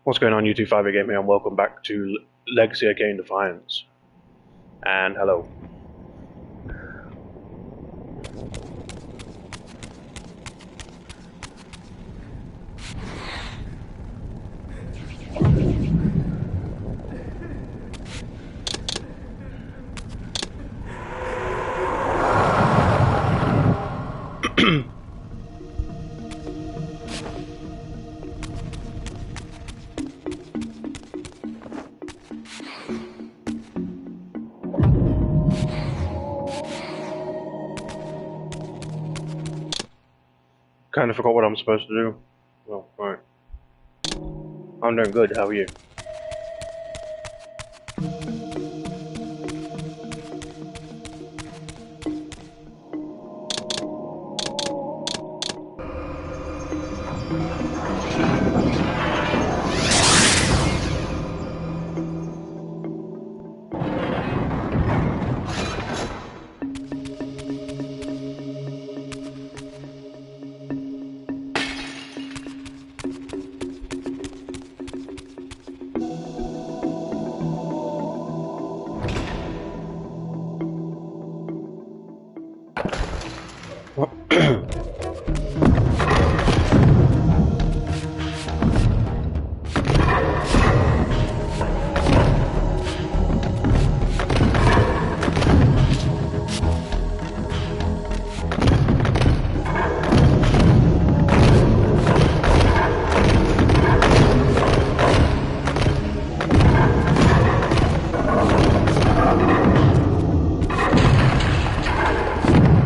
What's going on, YouTube? 5 Game here, and welcome back to Legacy of Kain Defiance. And hello. Kind of forgot what I'm supposed to do. Well, alright. I'm doing good, how are you?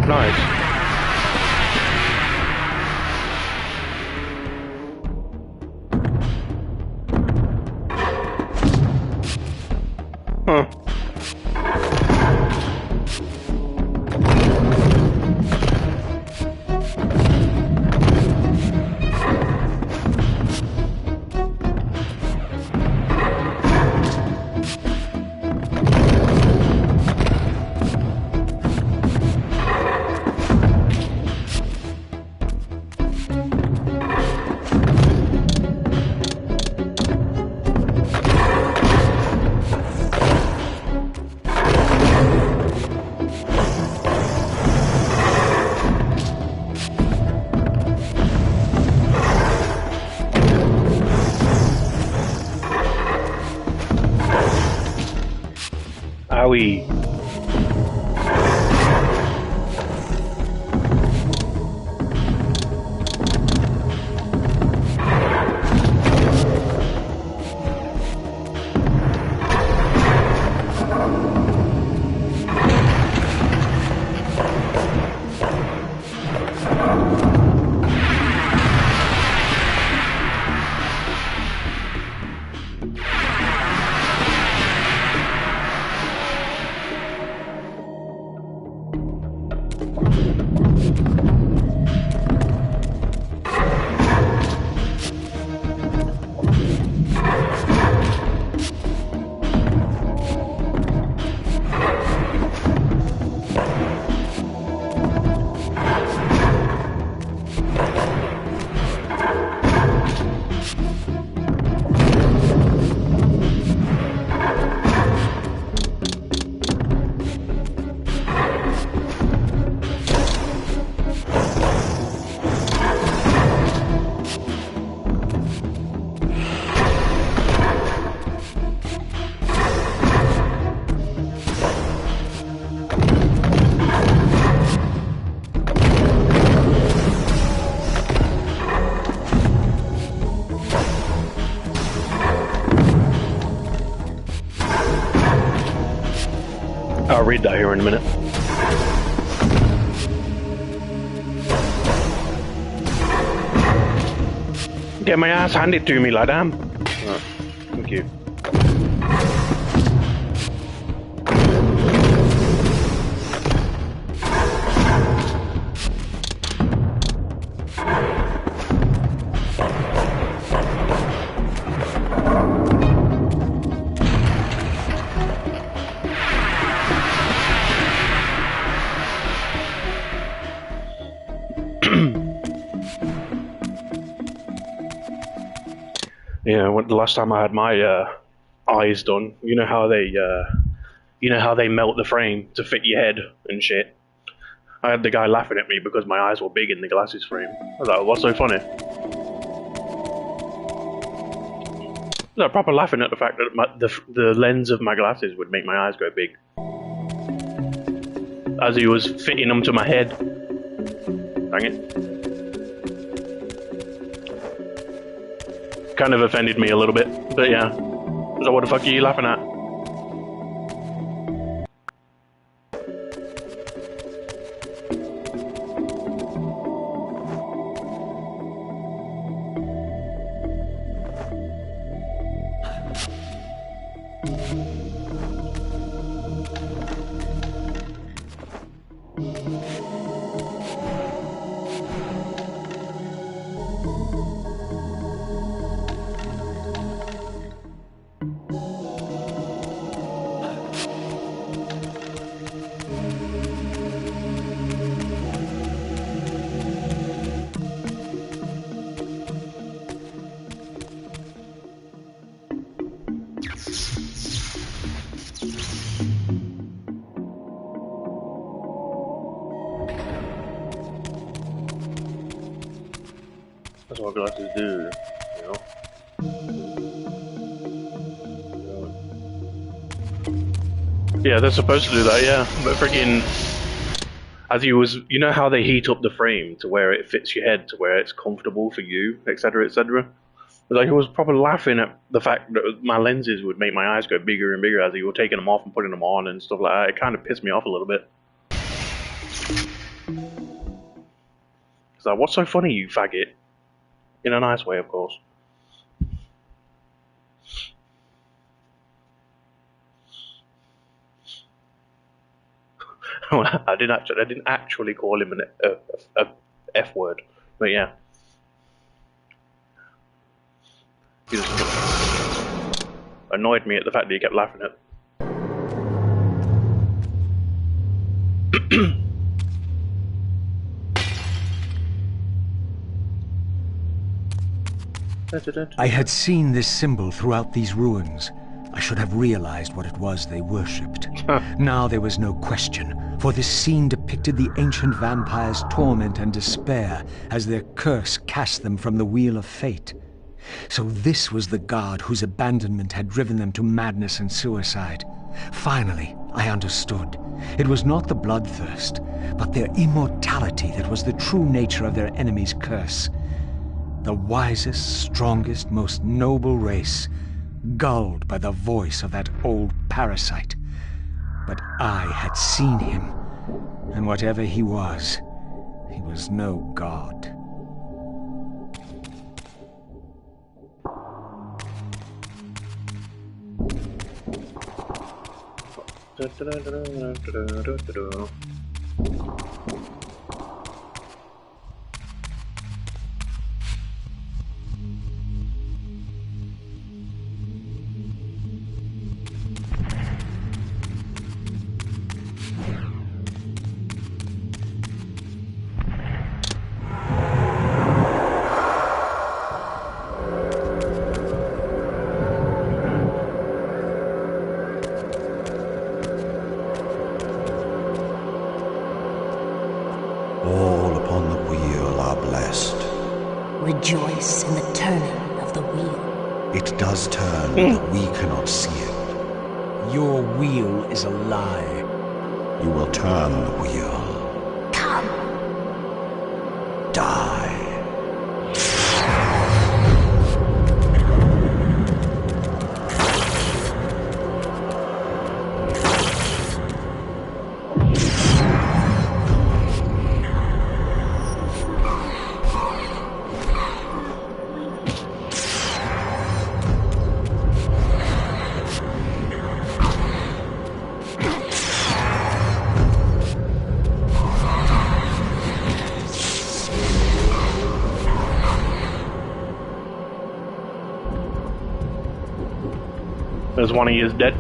Nice. Huh. Owie. I'll read that here in a minute. Get my ass handed to me, like damn. Oh, thank you. Yeah, the last time I had my eyes done, you know how they melt the frame to fit your head and shit. I had the guy laughing at me because my eyes were big in the glasses frame. I was like, what's so funny? No, proper laughing at the fact that the lens of my glasses would make my eyes go big. As he was fitting them to my head. Dang it. Kind of offended me a little bit, but yeah. So what the fuck are you laughing at? That's what glasses do, you know? Yeah, they're supposed to do that, yeah. But freaking, as he was, you know how they heat up the frame to where it fits your head, to where it's comfortable for you, etc., etc. Like, he was probably laughing at the fact that my lenses would make my eyes go bigger and bigger as he was taking them off and putting them on and stuff like that. It kind of pissed me off a little bit. It's like, what's so funny, you faggot? In a nice way, of course. I didn't actually call him a F word, but yeah. He just annoyed me at the fact that he kept laughing at. I had seen this symbol throughout these ruins. I should have realized what it was they worshipped. Now there was no question, for this scene depicted the ancient vampires' torment and despair as their curse cast them from the wheel of fate. So this was the god whose abandonment had driven them to madness and suicide. Finally, I understood. It was not the bloodthirst, but their immortality that was the true nature of their enemy's curse. The wisest, strongest, most noble race, gulled by the voice of that old parasite. But I had seen him, and whatever he was no god. Rejoice in the turning of the wheel. It does turn, but we cannot see it. Your wheel is a lie. You will turn the wheel. Come. Die. There's one of you is dead.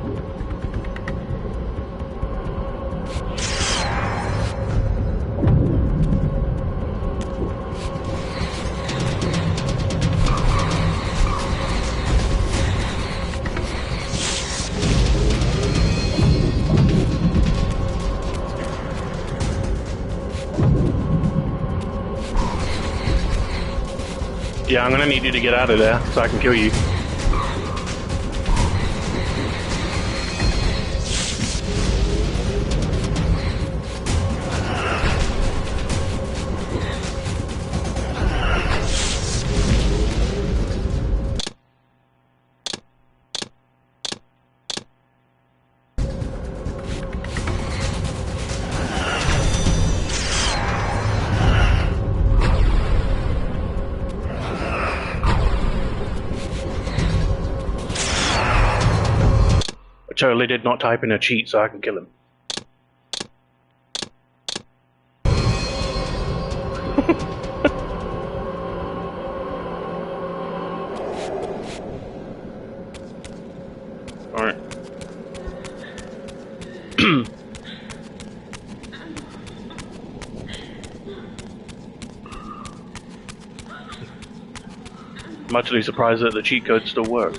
Yeah, I'm gonna need you to get out of there so I can kill you. I totally did not type in a cheat so I can kill him. Alright. I'm actually surprised that the cheat codes still work.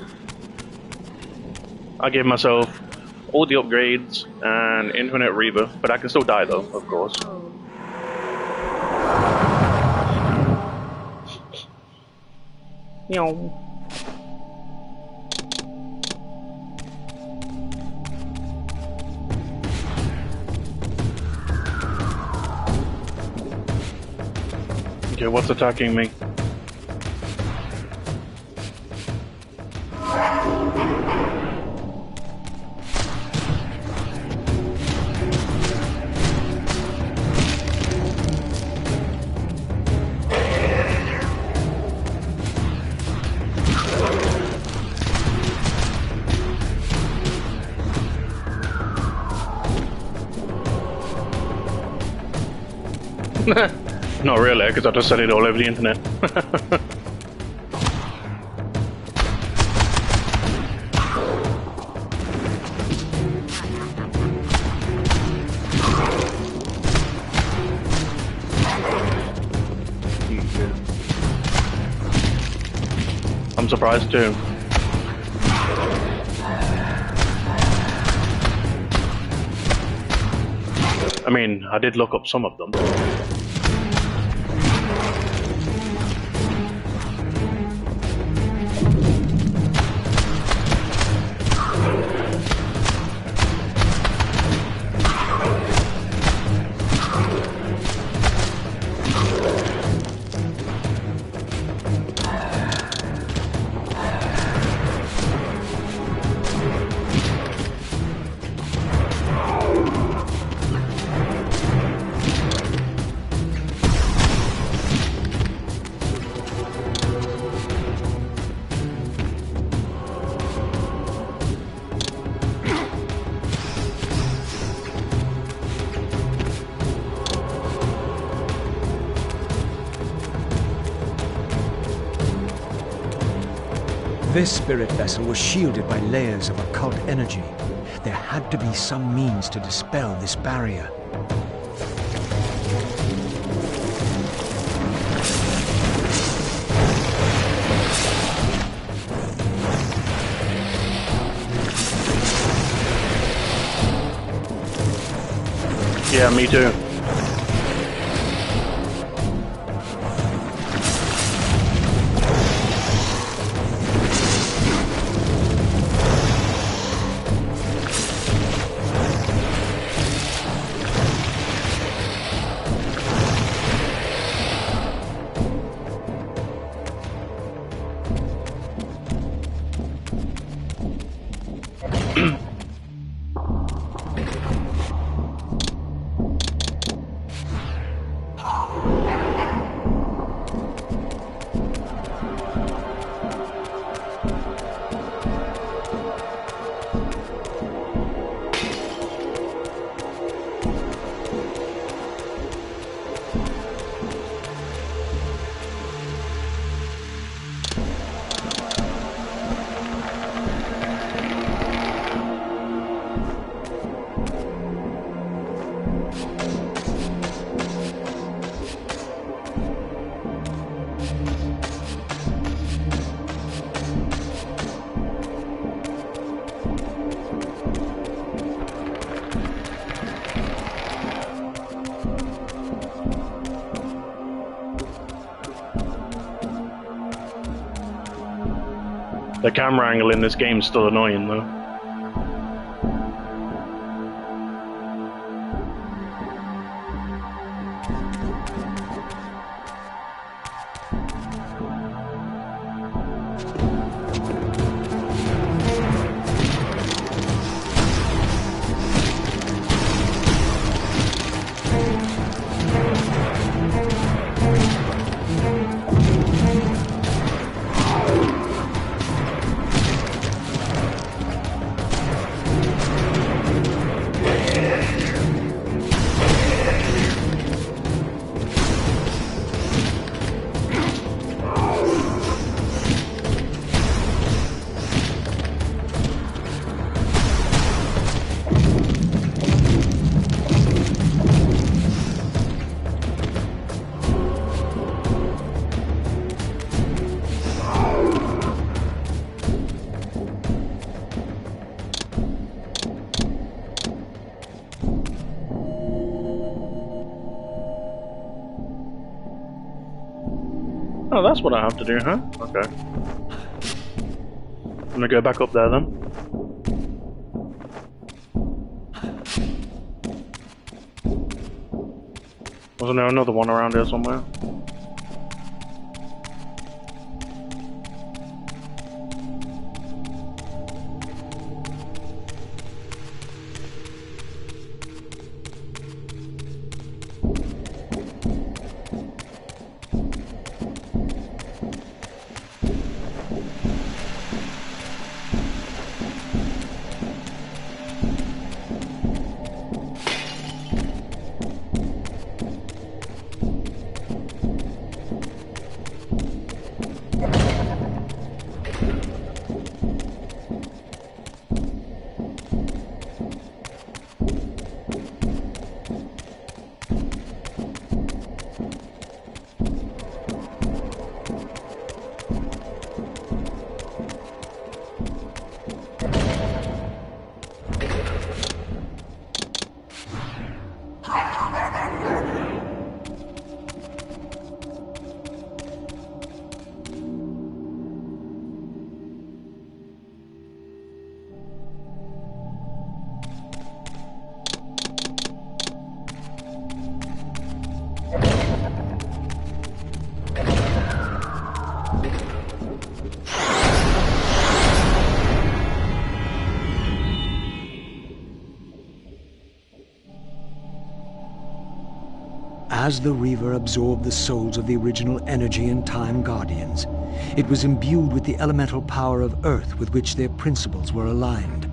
I gave myself all the upgrades and infinite rebirth, but I can still die though, of course. Meow. Okay, what's attacking me? Not really, because I just said it all over the internet. I'm surprised too. I mean, I did look up some of them. This spirit vessel was shielded by layers of occult energy. There had to be some means to dispel this barrier. Yeah, me too. The camera angle in this game's still annoying though. Oh, that's what I have to do, huh? Okay. I'm gonna go back up there then. Wasn't there another one around here somewhere? As the Reaver absorbed the souls of the original Energy and Time Guardians, it was imbued with the elemental power of Earth with which their principles were aligned.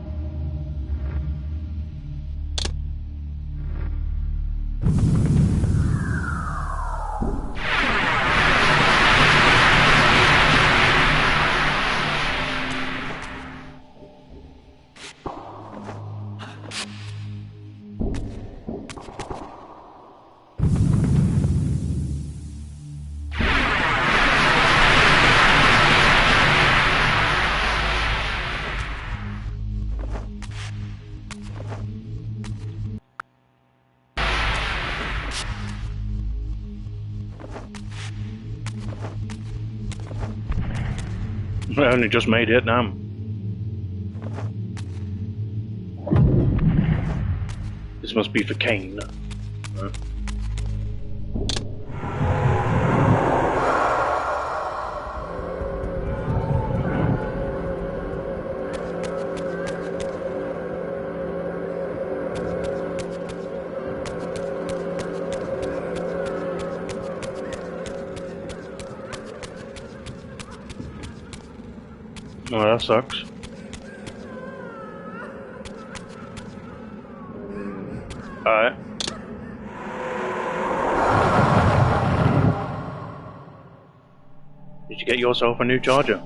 I only just made it now. This must be for Kain. Oh, that sucks. Alright. Did you get yourself a new charger?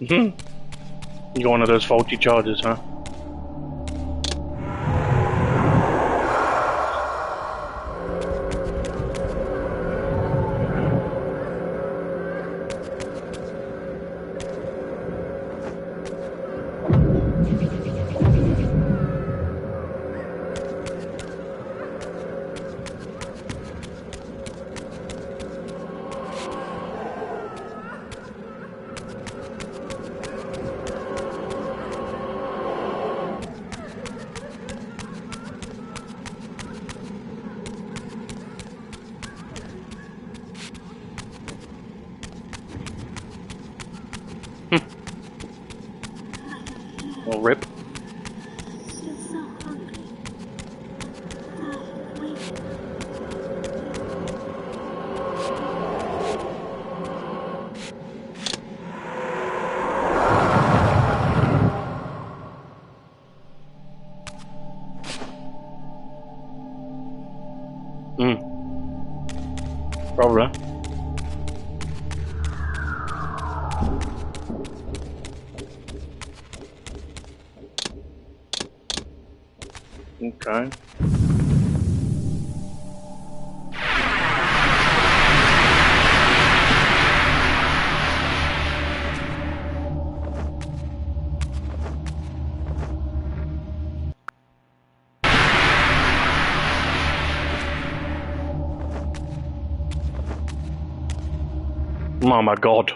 You got one of those faulty chargers, huh? Well, rip. Still so hungry. Wait. Probably. Okay. Oh my god.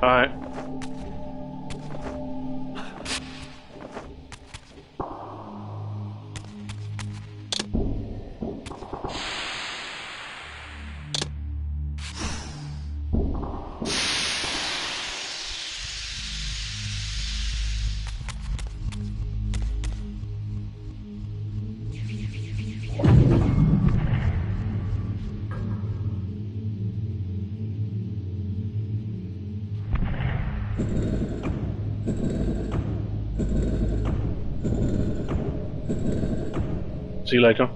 Alright. See you later.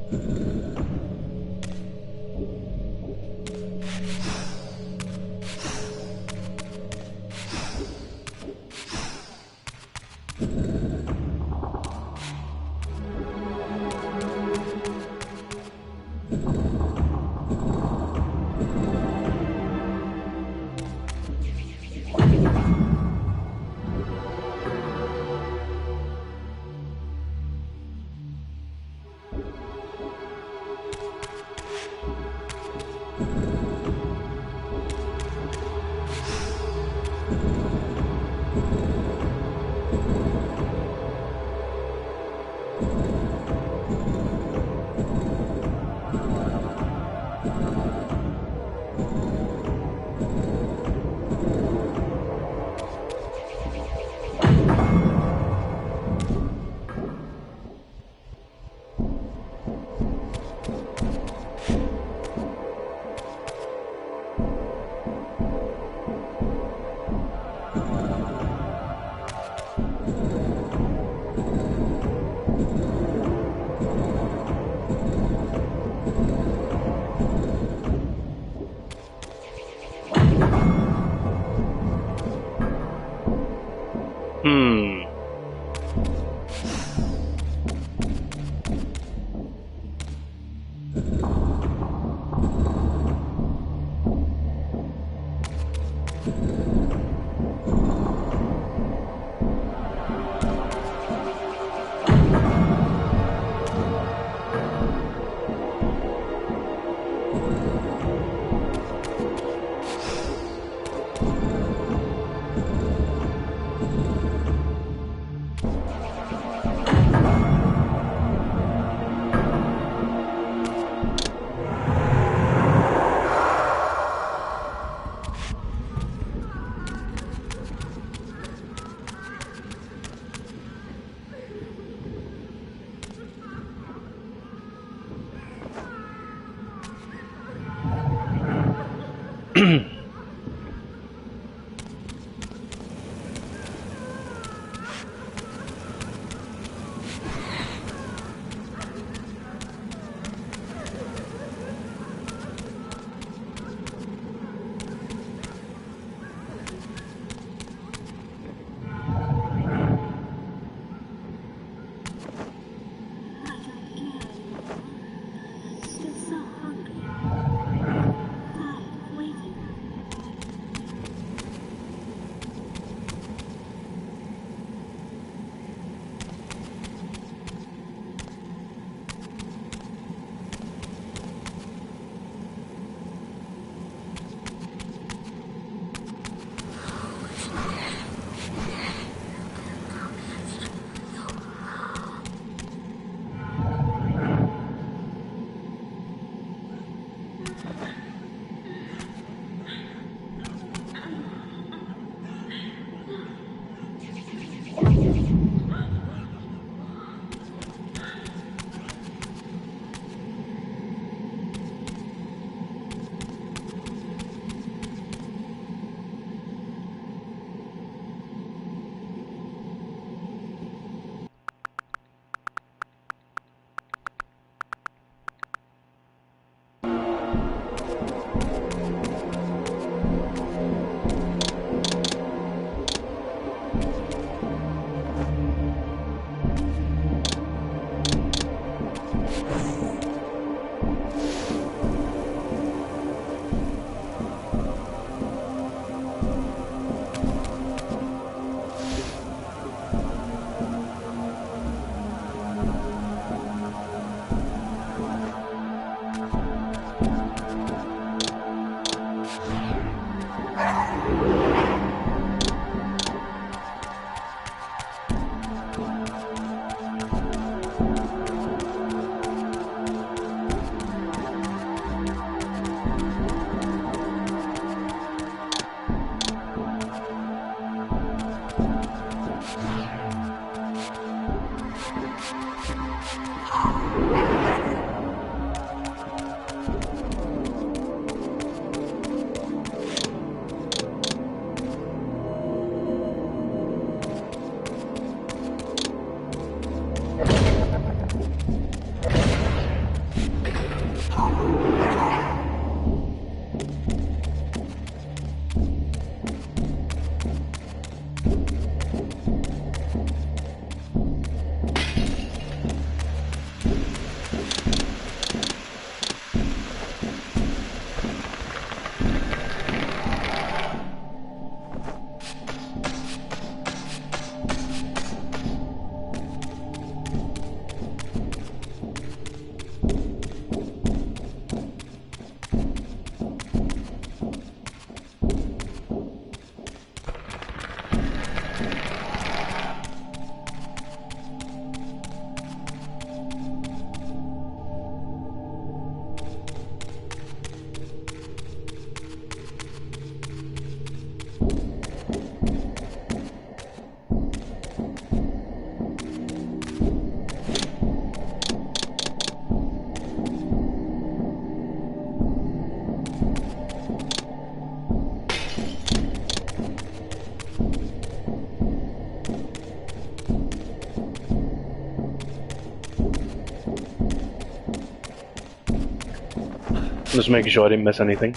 Just making sure I didn't miss anything.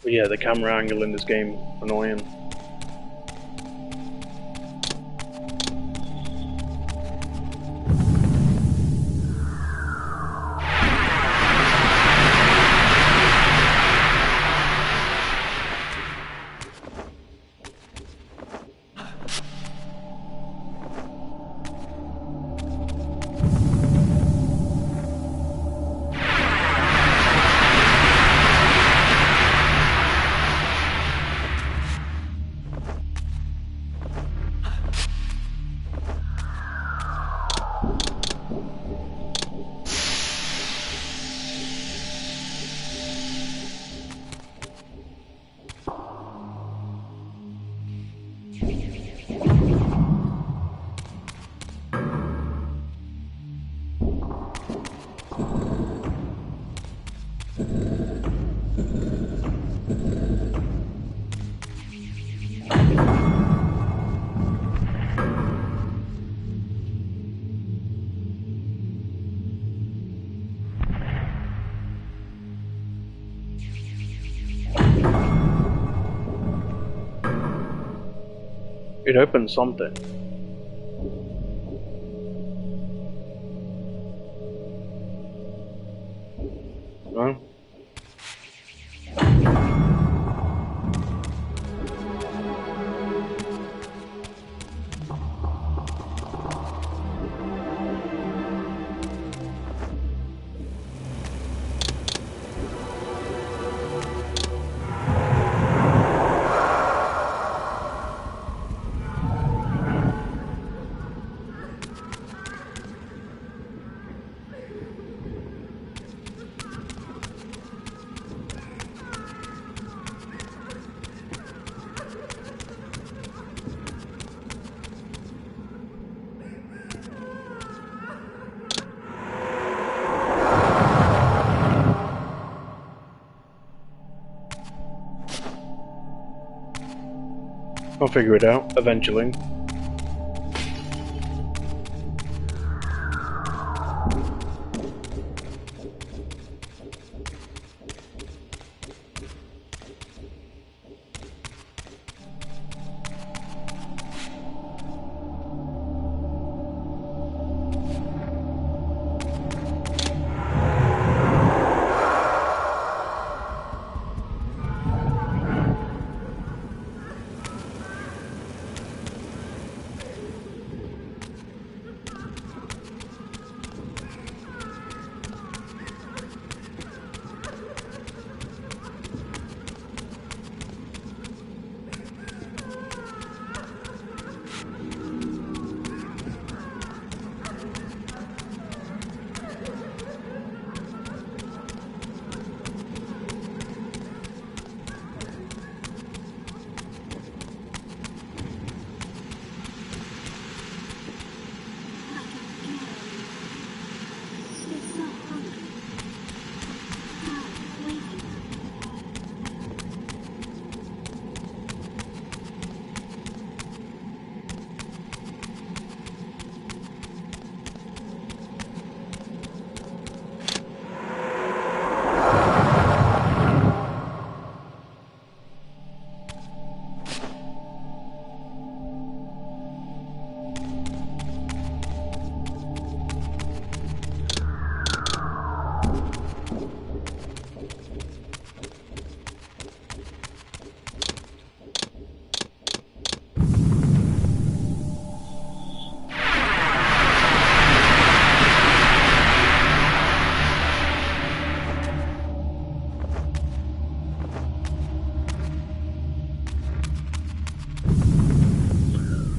But yeah, the camera angle in this game, annoying. It opened something. No? I'll figure it out eventually.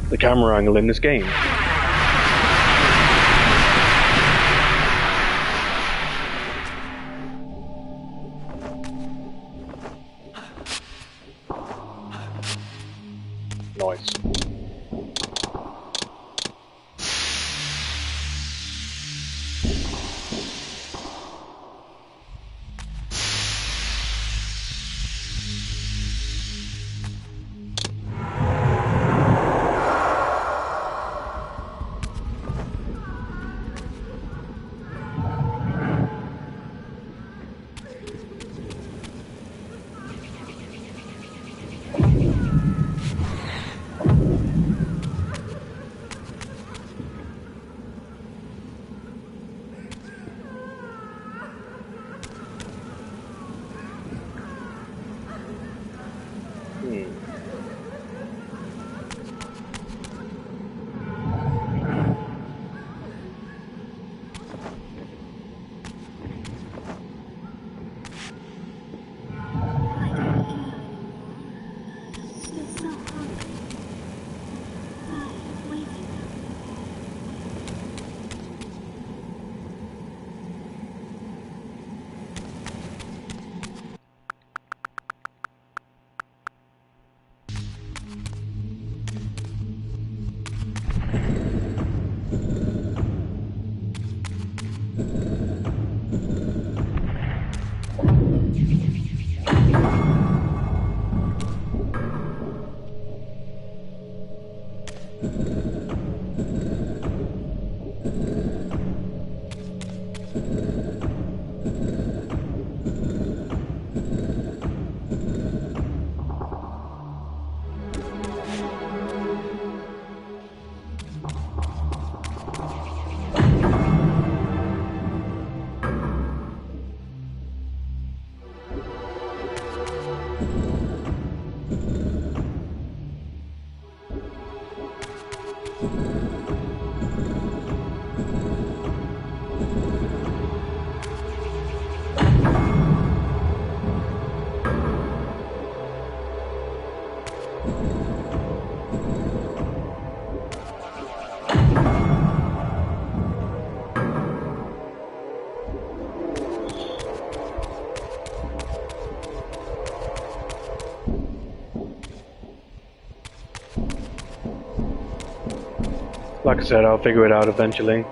The camera angle in this game. Like I said, I'll figure it out eventually.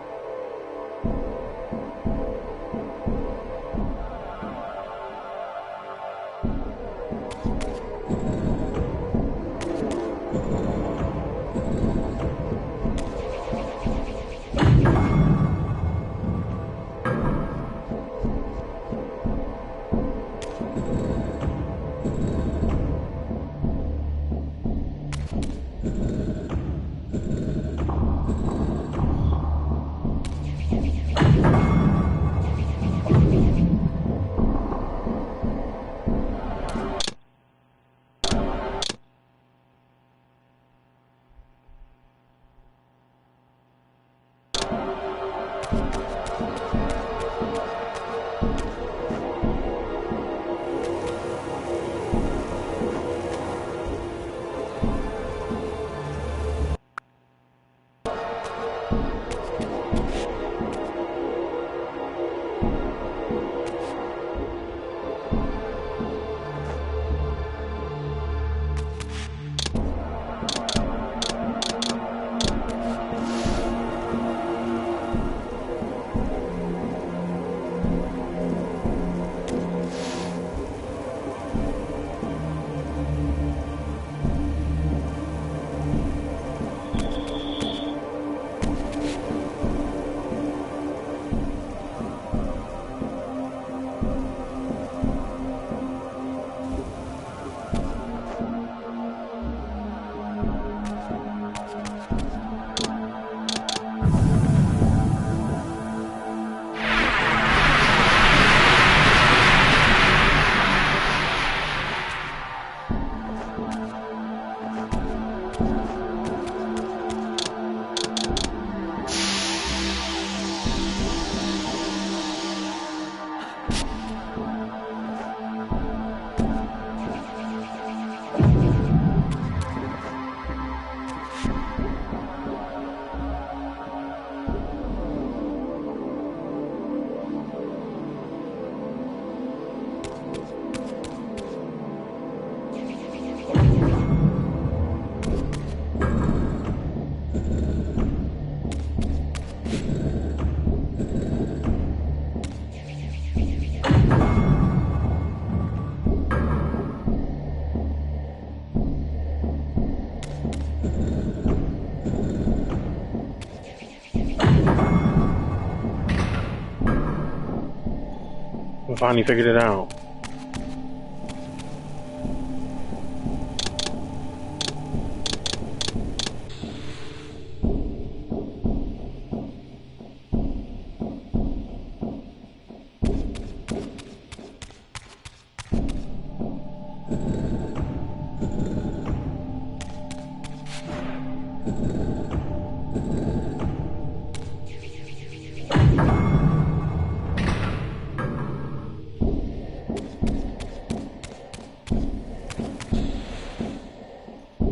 I finally figured it out.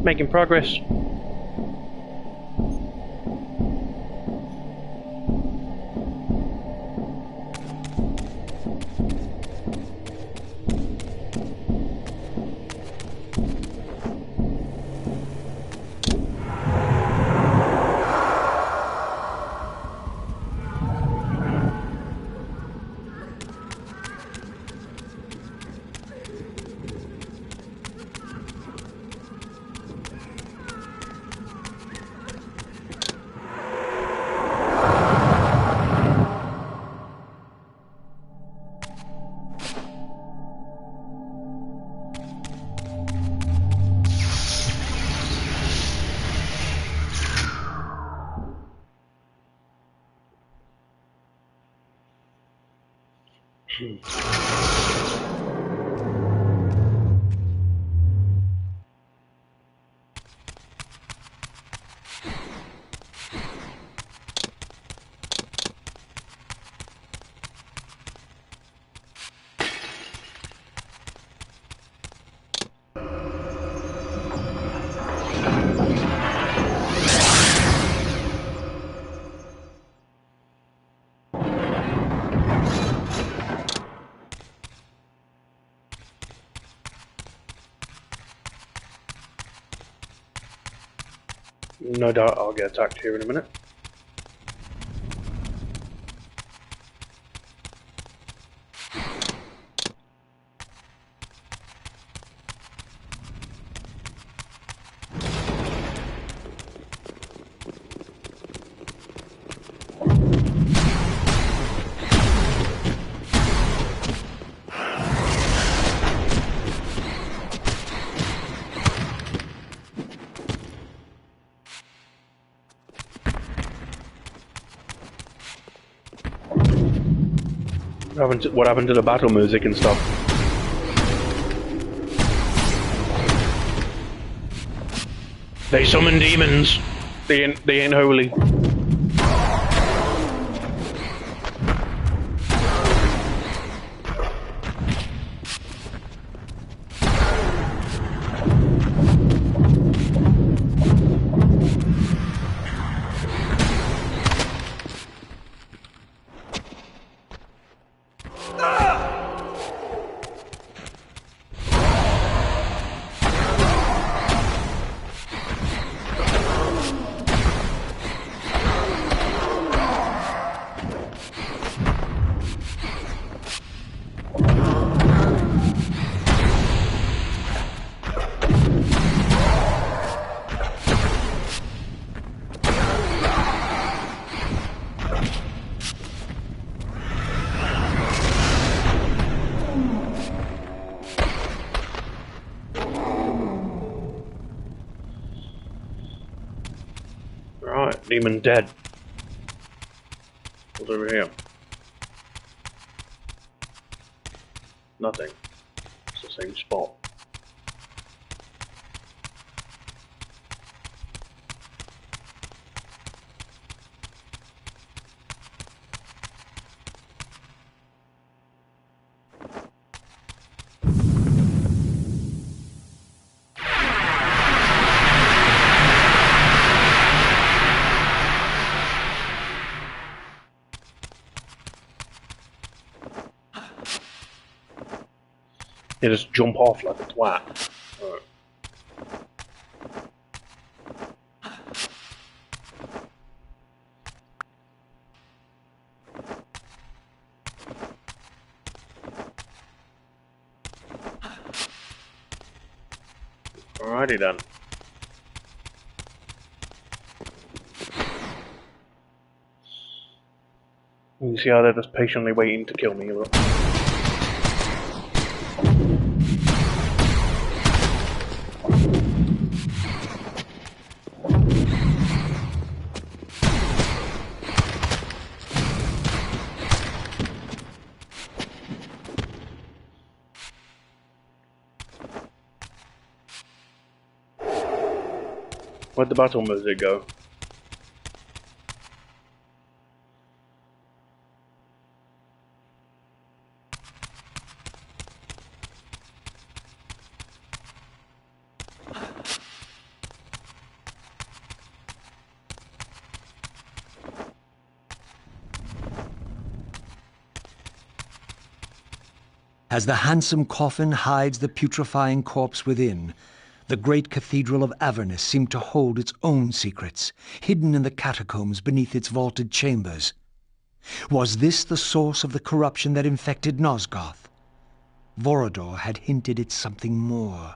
Making progress. No doubt I'll get attacked here in a minute. What happened to the battle music and stuff? They summon demons. They ain't holy. Right, demon dead. What's over here? Nothing. It's the same spot. You just jump off like a twat. Right. Alrighty then. You can see how they're just patiently waiting to kill me. Look. Where'd the battle music go? As the handsome coffin hides the putrefying corpse within, the great cathedral of Avernus seemed to hold its own secrets, hidden in the catacombs beneath its vaulted chambers. Was this the source of the corruption that infected Nosgoth? Vorador had hinted at something more.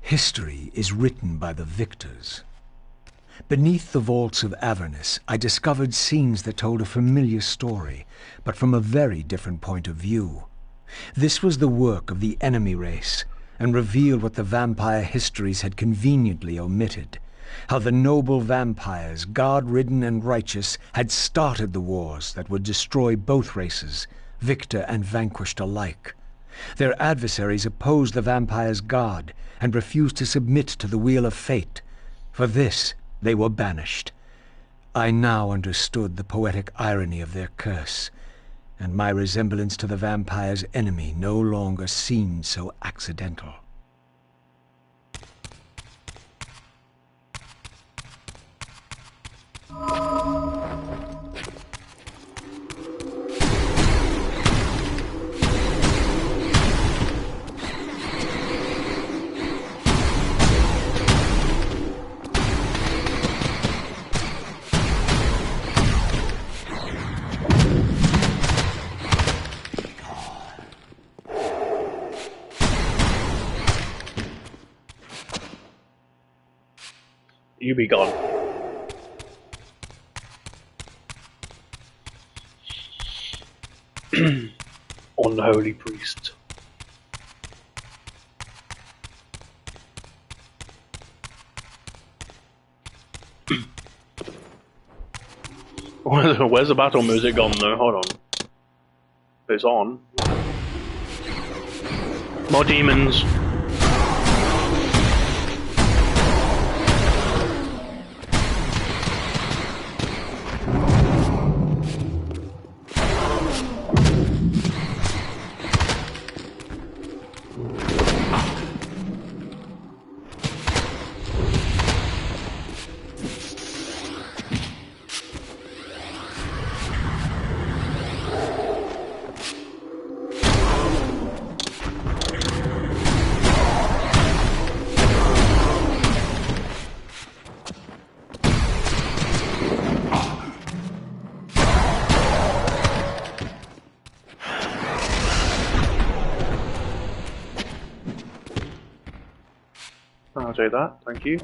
History is written by the victors. Beneath the vaults of Avernus, I discovered scenes that told a familiar story, but from a very different point of view. This was the work of the enemy race, and revealed what the vampire histories had conveniently omitted. How the noble vampires, god-ridden and righteous, had started the wars that would destroy both races, victor and vanquished alike. Their adversaries opposed the vampires' god and refused to submit to the wheel of fate. For this, they were banished. I now understood the poetic irony of their curse, and my resemblance to the vampire's enemy no longer seemed so accidental. You be gone. Unholy priest. Where's the battle music gone though? Hold on. It's on. More demons. I'll do that, thank you.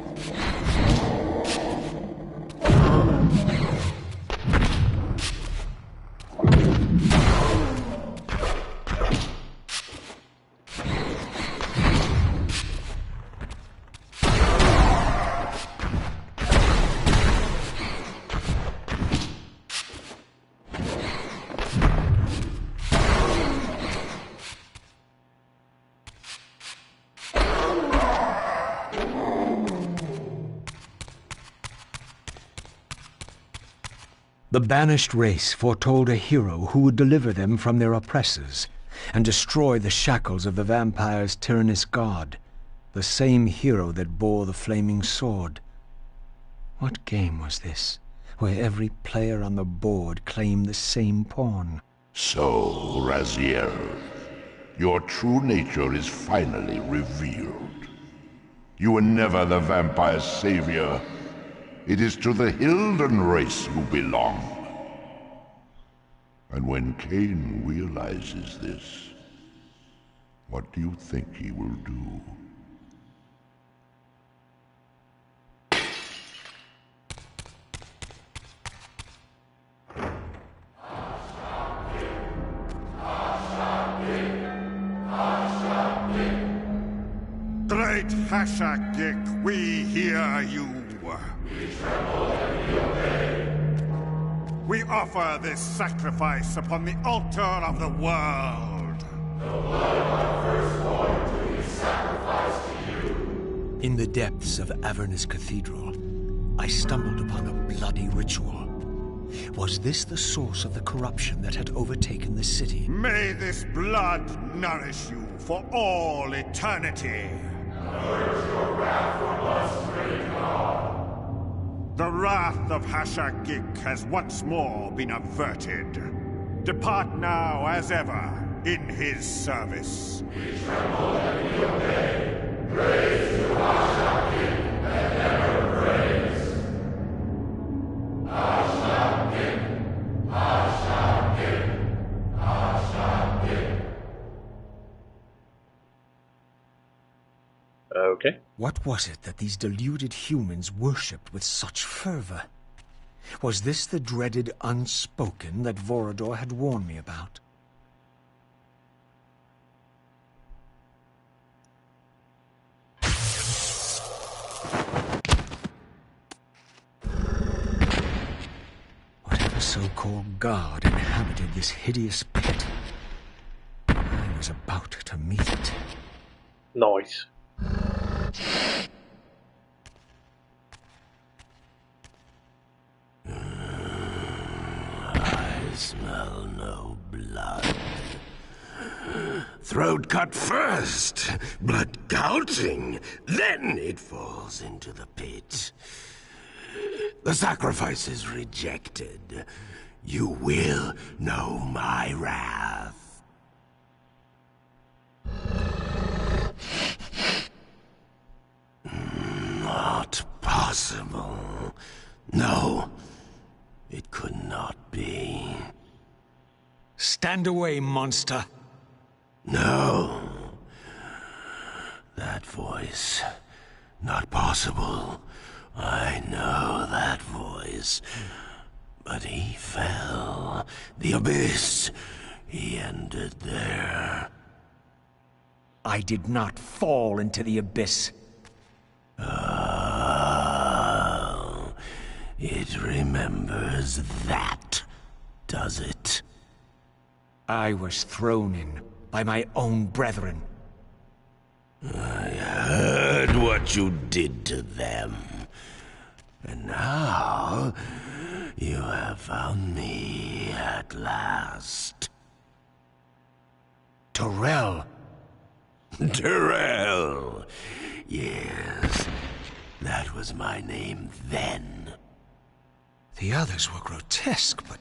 The banished race foretold a hero who would deliver them from their oppressors and destroy the shackles of the vampire's tyrannous god, the same hero that bore the flaming sword. What game was this, where every player on the board claimed the same pawn? So, Raziel, your true nature is finally revealed. You were never the vampire's savior. It is to the Hilden race you belong. And when Kain realizes this, what do you think he will do? Great Hashagik, we hear you. We tremble and we obey. We offer this sacrifice upon the altar of the world. The blood of our firstborn do we sacrifice to you. In the depths of Avernus Cathedral, I stumbled upon a bloody ritual. Was this the source of the corruption that had overtaken the city? May this blood nourish you for all eternity. Purge your wrath from us, great God. The wrath of Hashagik has once more been averted. Depart now, as ever, in his service. We tremble and we obey. Praise to Hashagik and ever praise. Hashagik, Hashagik, Hashagik. Okay. What was it that these deluded humans worshipped with such fervor? Was this the dreaded unspoken that Vorador had warned me about? Whatever so-called god inhabited this hideous pit, I was about to meet it. Nice. I smell no blood. Throat cut first, blood gouging, then it falls into the pit. The sacrifice is rejected. You will know my wrath. Not possible. No, it could not be. Stand away, monster! No. That voice. Not possible. I know that voice. But he fell. The abyss. He ended there. I did not fall into the abyss. Oh, it remembers that, does it? I was thrown in by my own brethren. I heard what you did to them. And now, you have found me at last. Terrell! Terrell! Yes, that was my name then. The others were grotesque, but...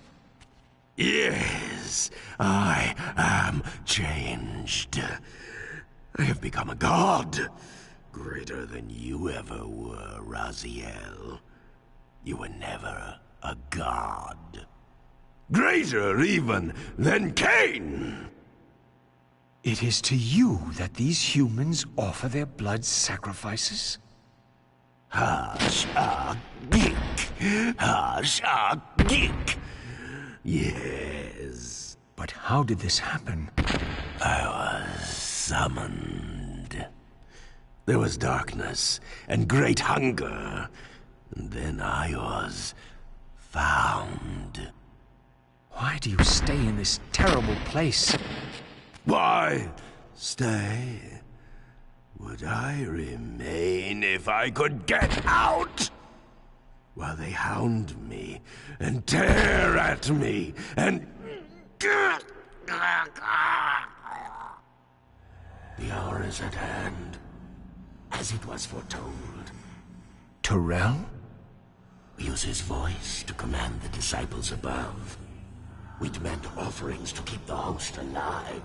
Yes, I am changed. I have become a god. Greater than you ever were, Raziel. You were never a god. Greater even than Kain! It is to you that these humans offer their blood sacrifices? Hash-a-geek! Hash-a-geek! Yes. But how did this happen? I was summoned. There was darkness and great hunger. And then I was found. Why do you stay in this terrible place? Why stay? Would I remain if I could get out? While they hound me and tear at me and... The hour is at hand, as it was foretold. Terrell? Use his voice to command the disciples above. We demand offerings to keep the host alive.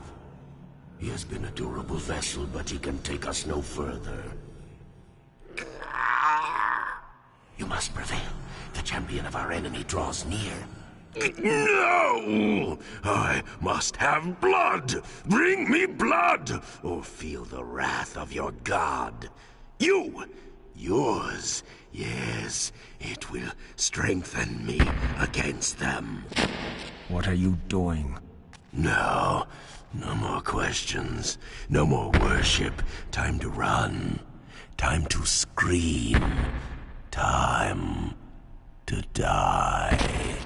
He has been a durable vessel, but he can take us no further. You must prevail. The champion of our enemy draws near. No! I must have blood! Bring me blood! Or feel the wrath of your god. Yours. Yes, it will strengthen me against them. What are you doing? No more questions. No more worship. Time to run. Time to scream. Time to die.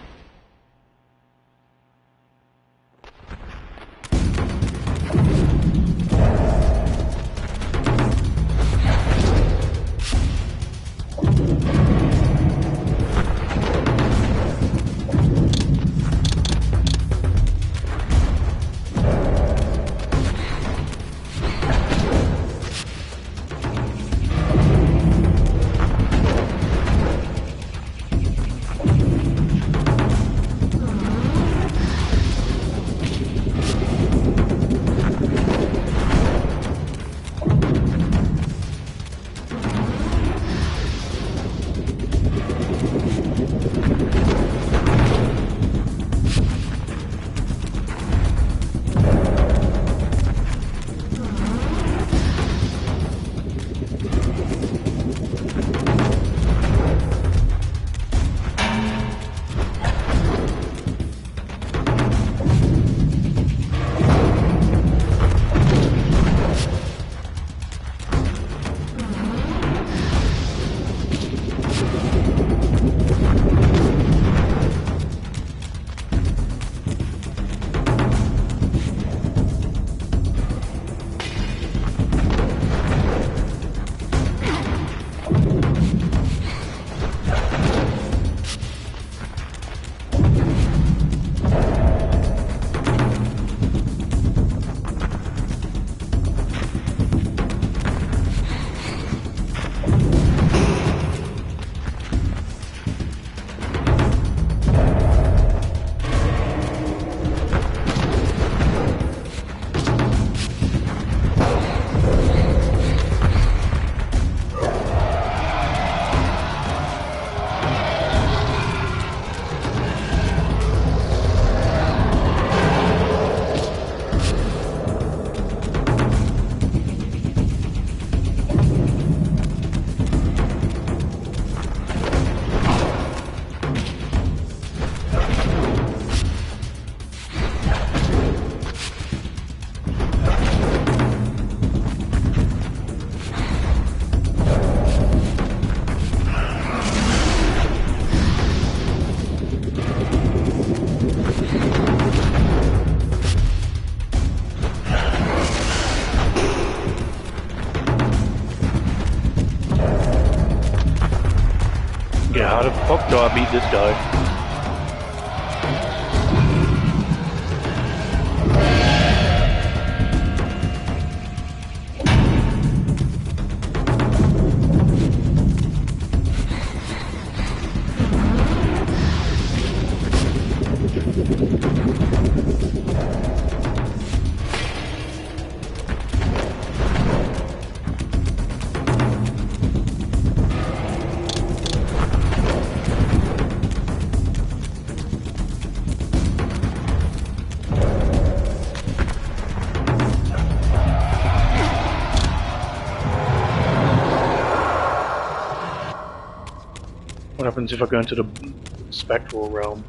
how the fuck do I beat this guy? What happens if I go into the spectral realm?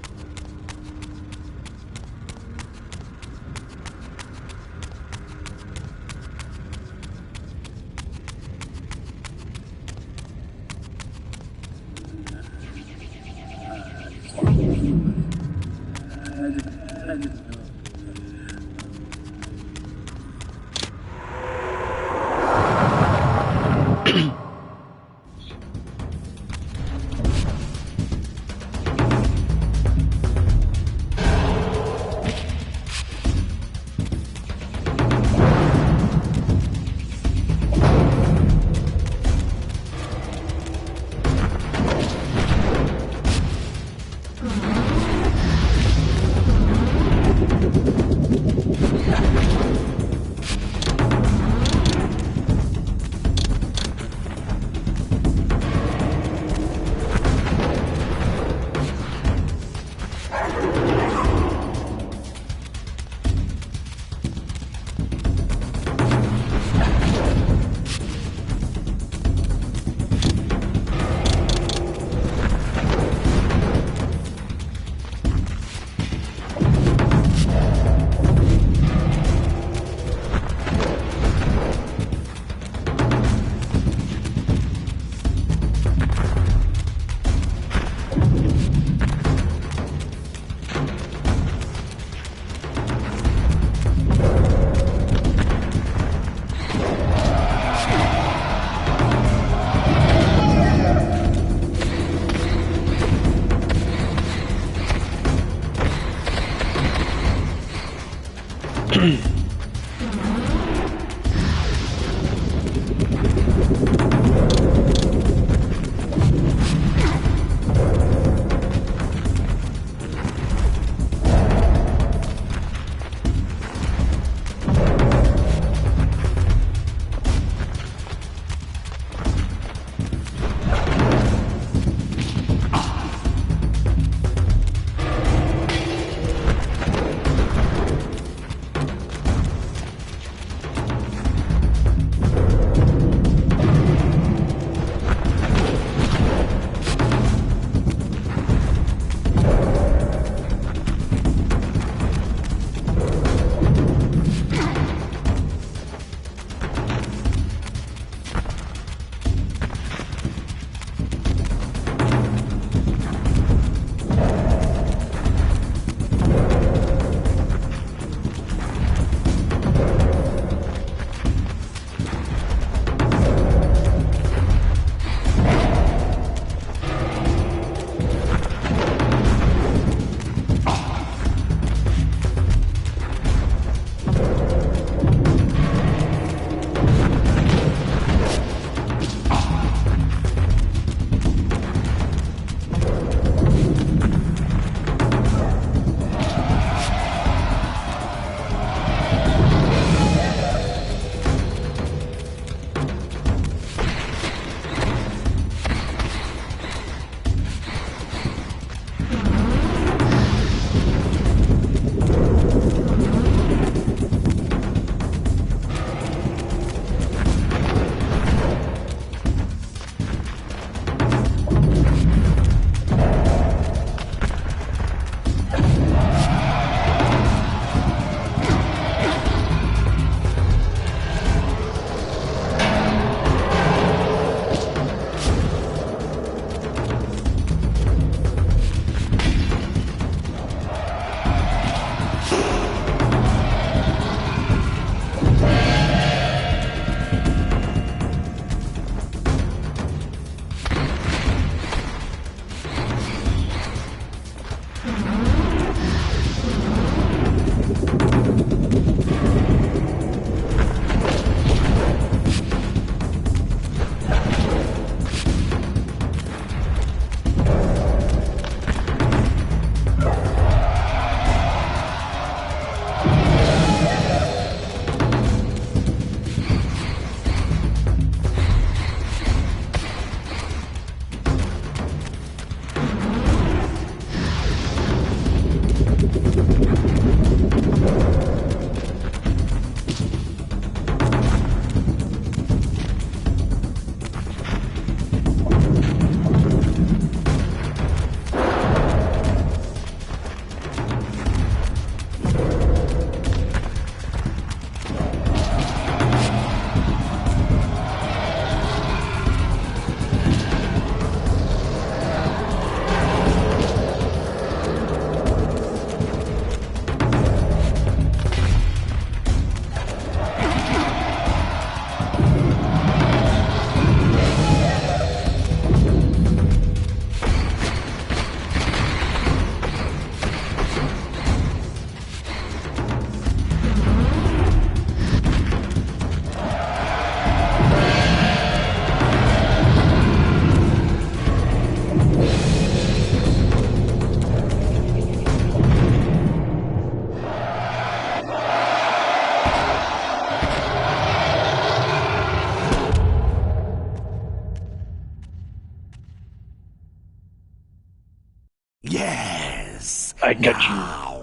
Yes. I get you. Now.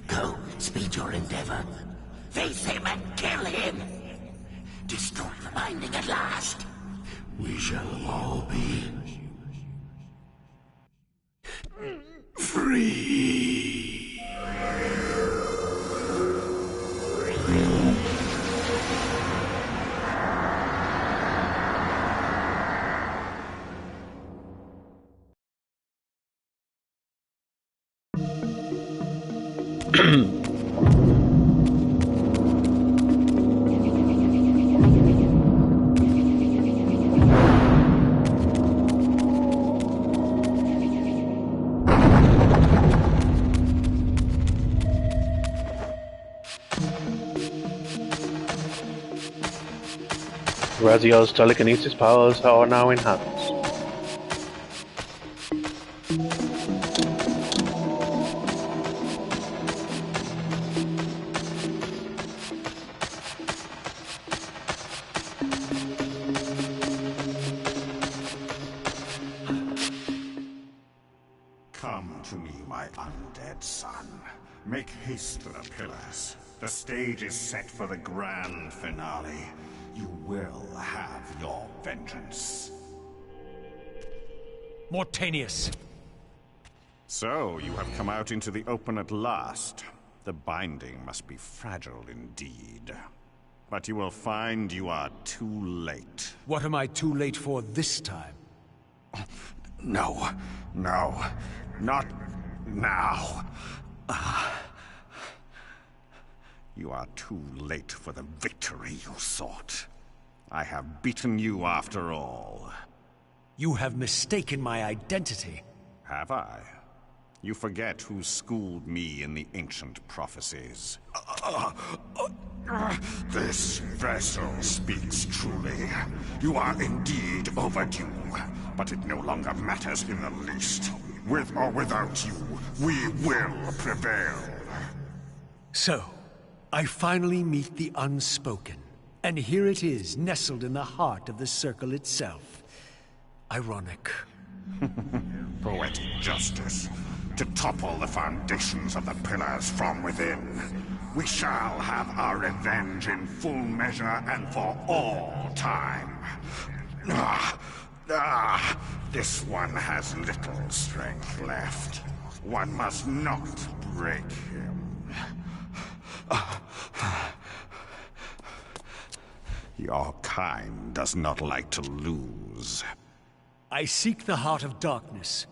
Go, speed your endeavor. Face him and kill him. Destroy the binding at last. We shall all be free. Raziel's telekinesis powers are now enhanced. Come to me, my undead son. Make haste to the pillars. The stage is set for the grand finale. You will have your vengeance. Mortanius! So, you have come out into the open at last. The binding must be fragile indeed. But you will find you are too late. What am I too late for this time? No, not now. You are too late for the victory you sought. I have beaten you after all. You have mistaken my identity. Have I? You forget who schooled me in the ancient prophecies. This vessel speaks truly. You are indeed overdue, but it no longer matters in the least. With or without you, we will prevail. So, I finally meet the unspoken. And here it is, nestled in the heart of the circle itself. Ironic. Poetic justice. To topple the foundations of the pillars from within. We shall have our revenge in full measure and for all time. This one has little strength left. One must not break him. Your kind does not like to lose. I seek the heart of darkness.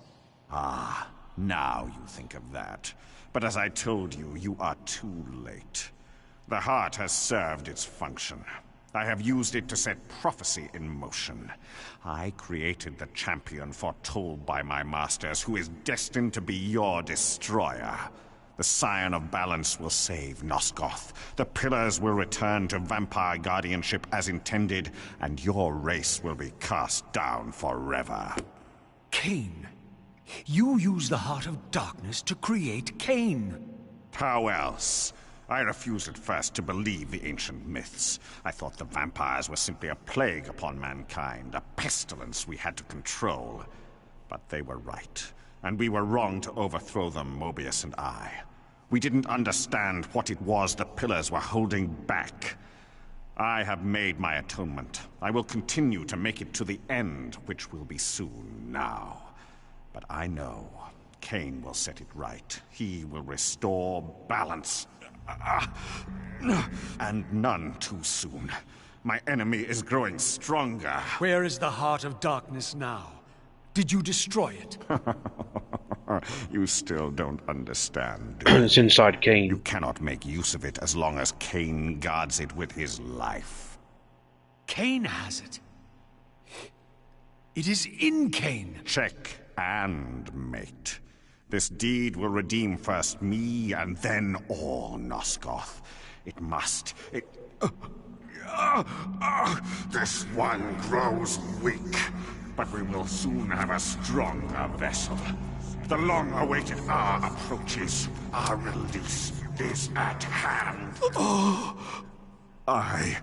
Ah, now you think of that. But as I told you, you are too late. The heart has served its function. I have used it to set prophecy in motion. I created the champion foretold by my masters, who is destined to be your destroyer. The Scion of Balance will save Nosgoth. The Pillars will return to vampire guardianship as intended, and your race will be cast down forever. Kain. You use the heart of darkness to create Kain. How else? I refused at first to believe the ancient myths. I thought the vampires were simply a plague upon mankind, a pestilence we had to control. But they were right, and we were wrong to overthrow them, Mobius and I. We didn't understand what it was the Pillars were holding back. I have made my atonement. I will continue to make it to the end, which will be soon now. But I know Kain will set it right. He will restore balance. And none too soon. My enemy is growing stronger. Where is the heart of darkness now? Did you destroy it? You still don't understand. It's inside You Kain. cannot make use of it as long as Kain guards it with his life. Kain has it. It is in Kain. Check and mate. This deed will redeem first me and then all Nosgoth. It must. This one grows weak, but we will soon have a stronger vessel. The long-awaited hour approaches. Our release is at hand. I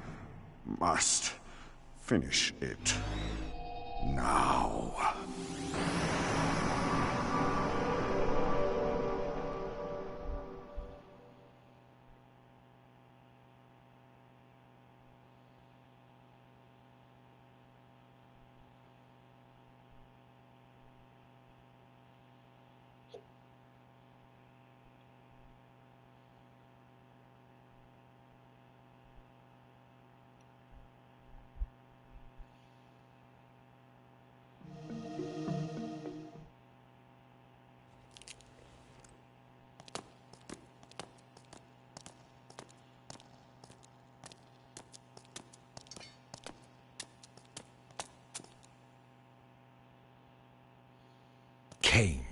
must Finish it. Now. Kain,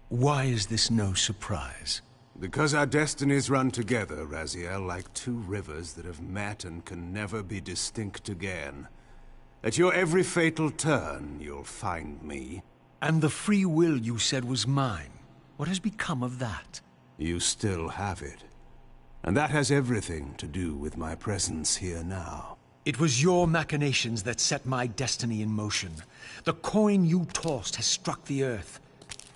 why is this no surprise? Because our destinies run together, Raziel, like two rivers that have met and can never be distinct again. At your every fatal turn, you'll find me. And the free will you said was mine. What has become of that? You still have it. And that has everything to do with my presence here now. It was your machinations that set my destiny in motion. The coin you tossed has struck the earth.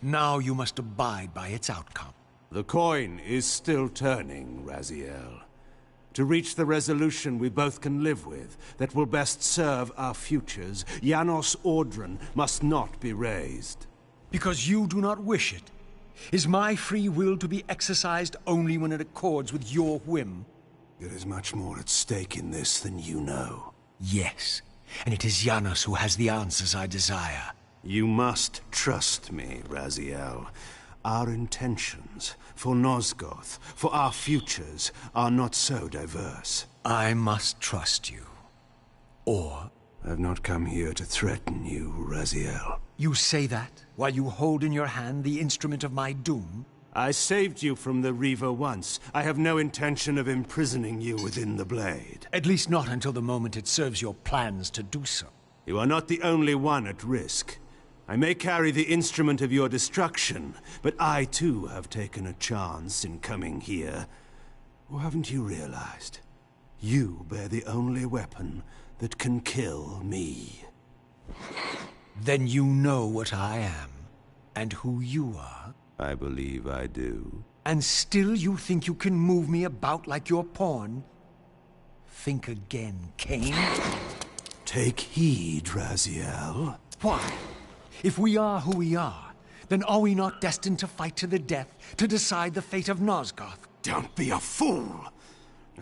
Now you must abide by its outcome. The coin is still turning, Raziel. To reach the resolution we both can live with, that will best serve our futures, Janos Ordran must not be raised. Because you do not wish it. Is my free will to be exercised only when it accords with your whim? There is much more at stake in this than you know. Yes, and it is Janos who has the answers I desire. You must trust me, Raziel. Our intentions, for Nosgoth, for our futures, are not so diverse. I must trust you. Or... I've not come here to threaten you, Raziel. You say that while you hold in your hand the instrument of my doom? I saved you from the Reaver once. I have no intention of imprisoning you within the blade. At least not until the moment it serves your plans to do so. You are not the only one at risk. I may carry the instrument of your destruction, but I too have taken a chance in coming here. Or haven't you realized? You bear the only weapon that can kill me. Then you know what I am, and who you are. I believe I do. And still you think you can move me about like your pawn? Think again, Kain. Take heed, Raziel. Why? If we are who we are, then are we not destined to fight to the death to decide the fate of Nosgoth? Don't be a fool!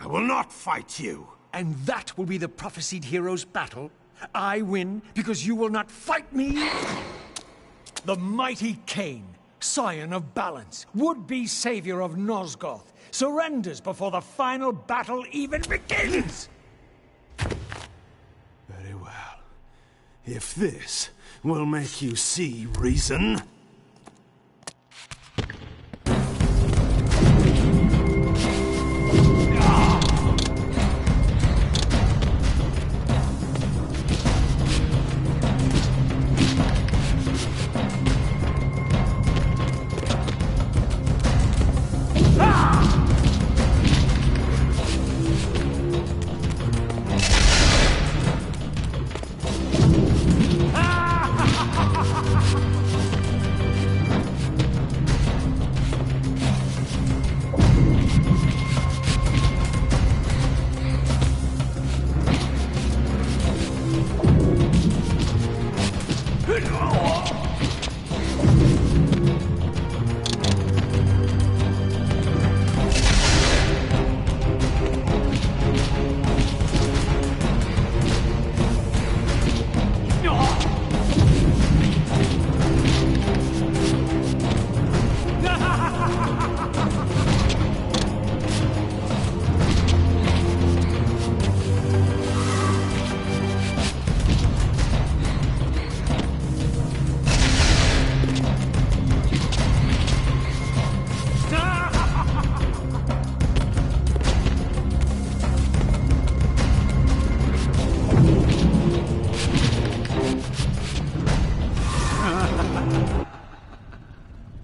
I will not fight you! And that will be the prophesied hero's battle? I win because you will not fight me? The mighty Kain, scion of balance, would-be savior of Nosgoth, surrenders before the final battle even begins! Very well. If this will make you see reason...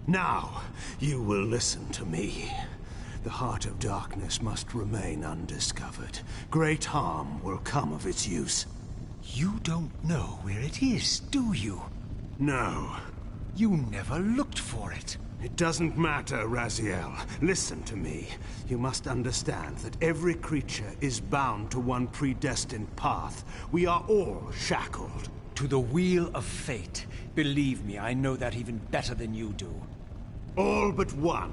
Now, you will listen to me. The heart of darkness must remain undiscovered. Great harm will come of its use. You don't know where it is, do you? No. You never looked for it. It doesn't matter, Raziel. Listen to me. You must understand that every creature is bound to one predestined path. We are all shackled. To the wheel of fate. Believe me, I know that even better than you do. All but one.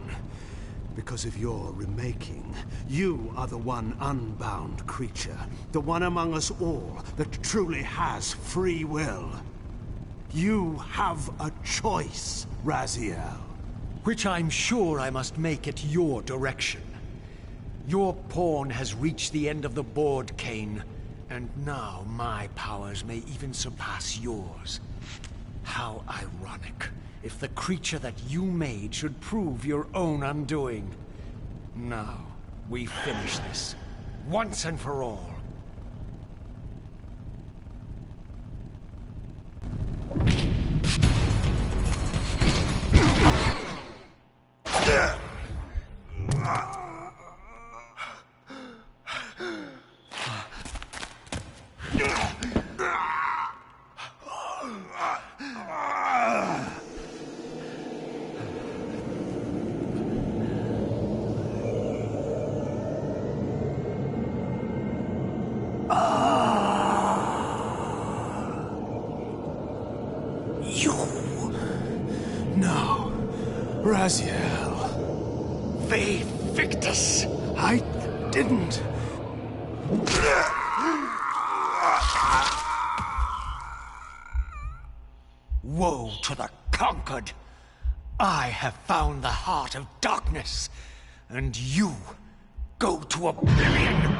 Because of your remaking, you are the one unbound creature. The one among us all that truly has free will. You have a choice, Raziel. Which I'm sure I must make at your direction. Your pawn has reached the end of the board, Kain, and now my powers may even surpass yours. How ironic if the creature that you made should prove your own undoing. Now, we finish this, once and for all. No. Raziel. Ve Victus! I didn't. Woe to the conquered! I have found the heart of darkness, and you go to oblivion!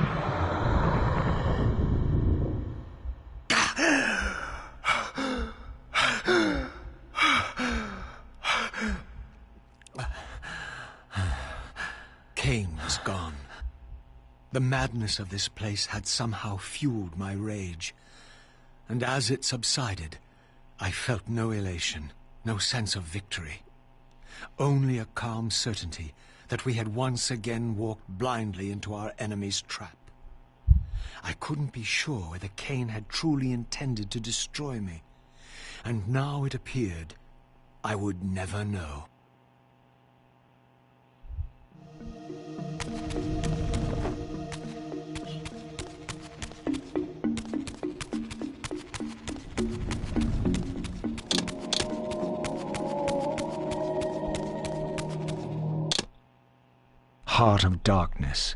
Kain was gone. The madness of this place had somehow fueled my rage, and as it subsided, I felt no elation, no sense of victory. Only a calm certainty that we had once again walked blindly into our enemy's trap. I couldn't be sure whether Kain had truly intended to destroy me, and now it appeared I would never know. Heart of darkness.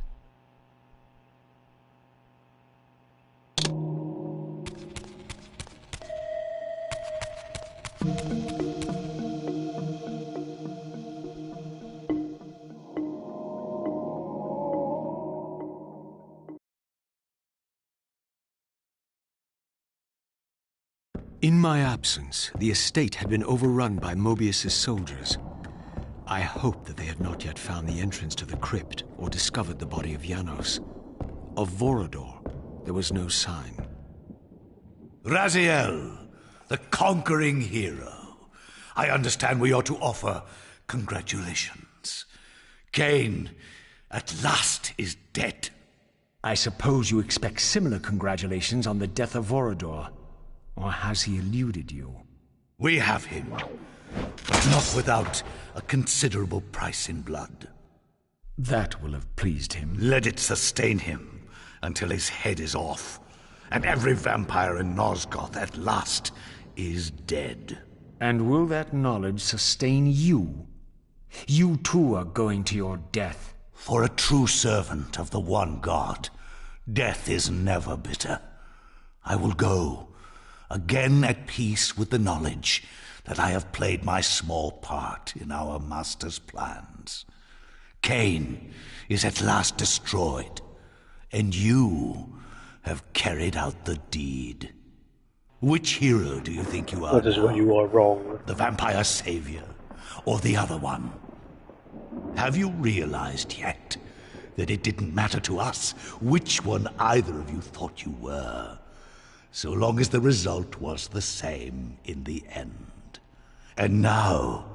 In my absence, the estate had been overrun by Mobius's soldiers. I hoped that they had not yet found the entrance to the crypt or discovered the body of Janos. Of Vorador, there was no sign. Raziel, the conquering hero. I understand we ought to offer congratulations. Kain, at last, is dead. I suppose you expect similar congratulations on the death of Vorador. Or has he eluded you? We have him, but not without a considerable price in blood. That will have pleased him. Let it sustain him until his head is off, and every vampire in Nosgoth at last is dead. And will that knowledge sustain you? You too are going to your death. For a true servant of the one God, death is never bitter. I will go, again at peace with the knowledge that I have played my small part in our master's plans. Kain is at last destroyed, and you have carried out the deed. Which hero do you think you are? That is now? where you are wrong. The vampire savior, or the other one? Have you realized yet that it didn't matter to us which one either of you thought you were, so long as the result was the same in the end? And now,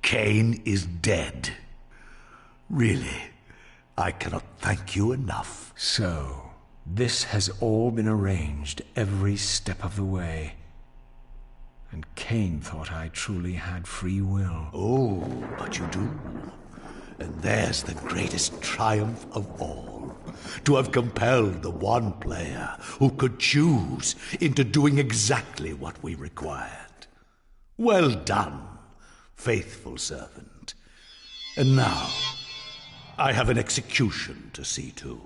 Kain is dead. Really, I cannot thank you enough. So, This has all been arranged every step of the way. And Kain thought I truly had free will. Oh, but you do. And there's the greatest triumph of all. To have compelled the one player who could choose into doing exactly what we required. Well done, faithful servant. And now, I have an execution to see to.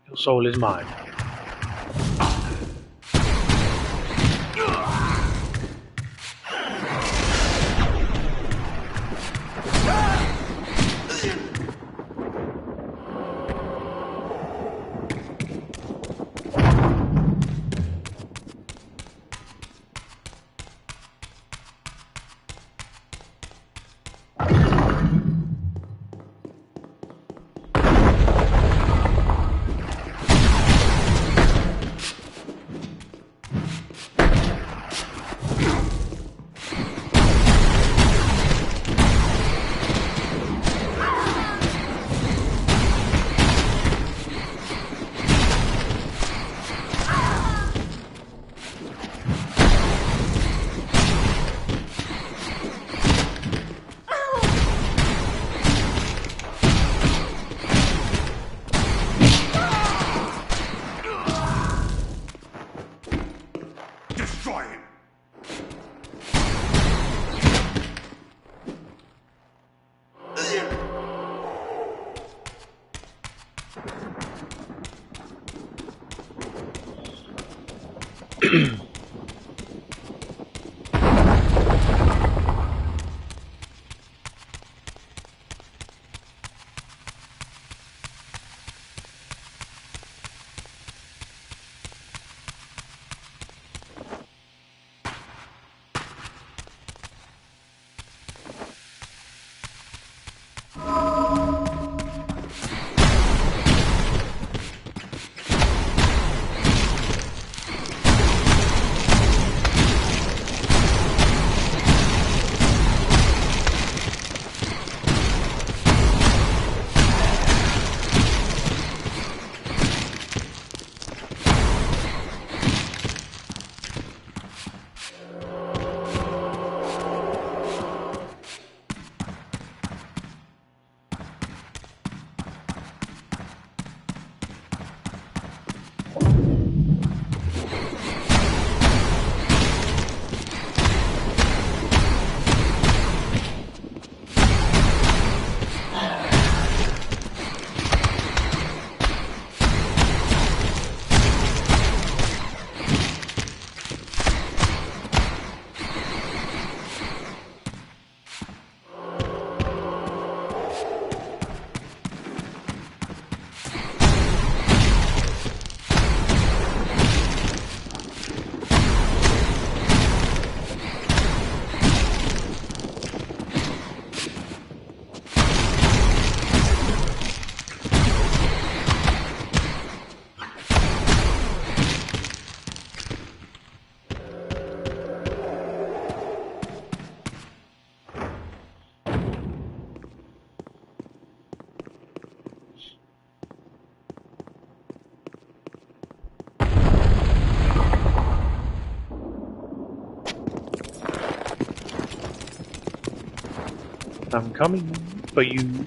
Your soul is mine. I'm coming for you.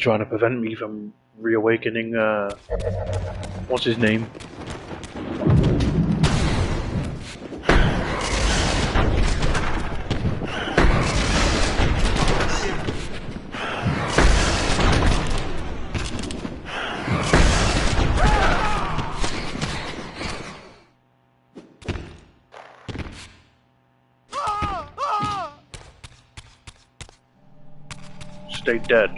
trying to prevent me from reawakening, what's his name? Stay dead.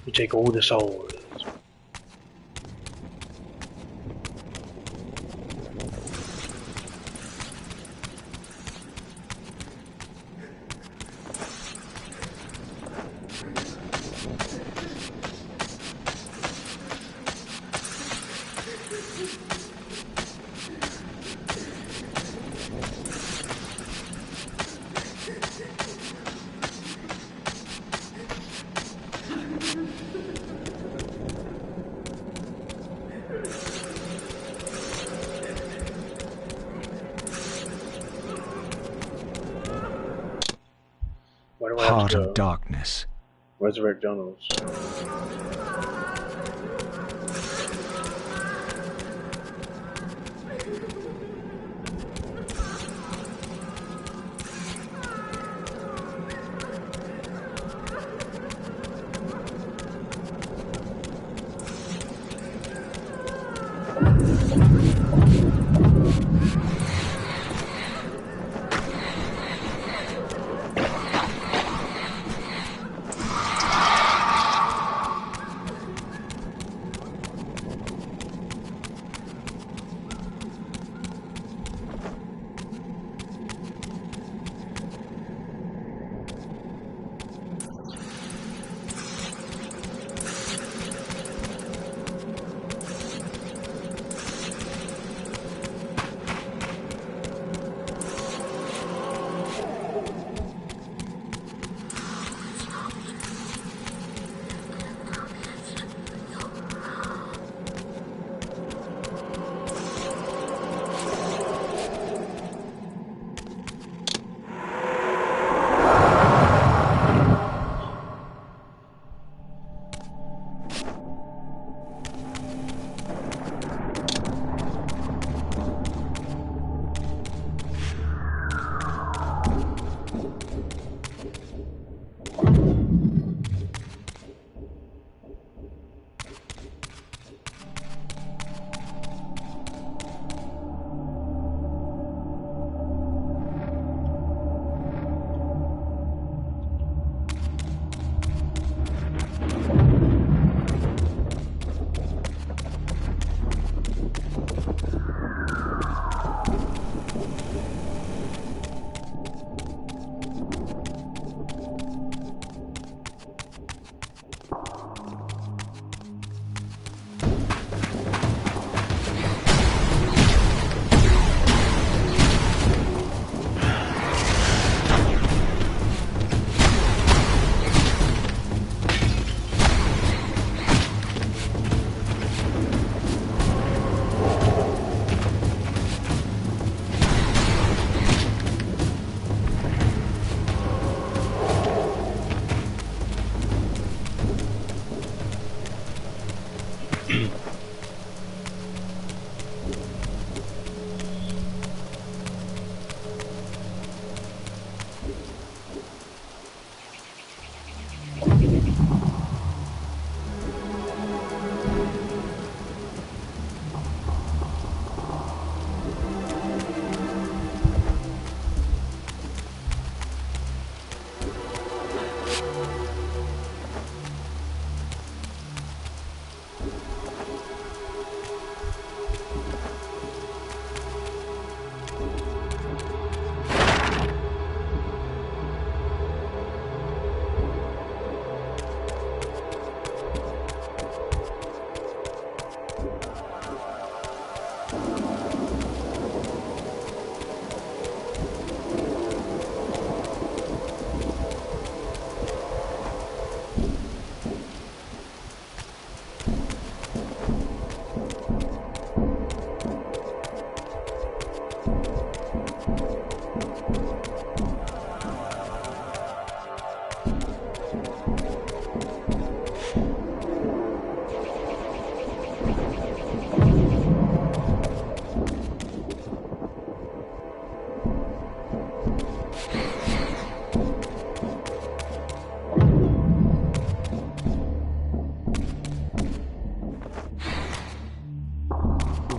You take all the souls. Where do I have Heart to of go? darkness. Resurrect Journals.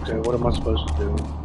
Okay, what am I supposed to do?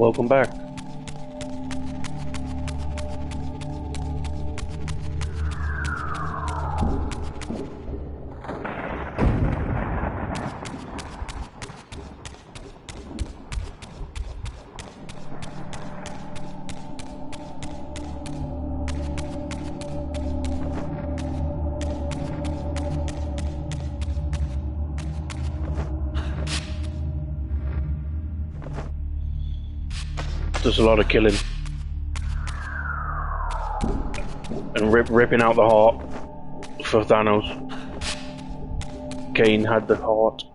Welcome back. There's a lot of killing. And ripping out the heart for Thanos. Kain had the heart.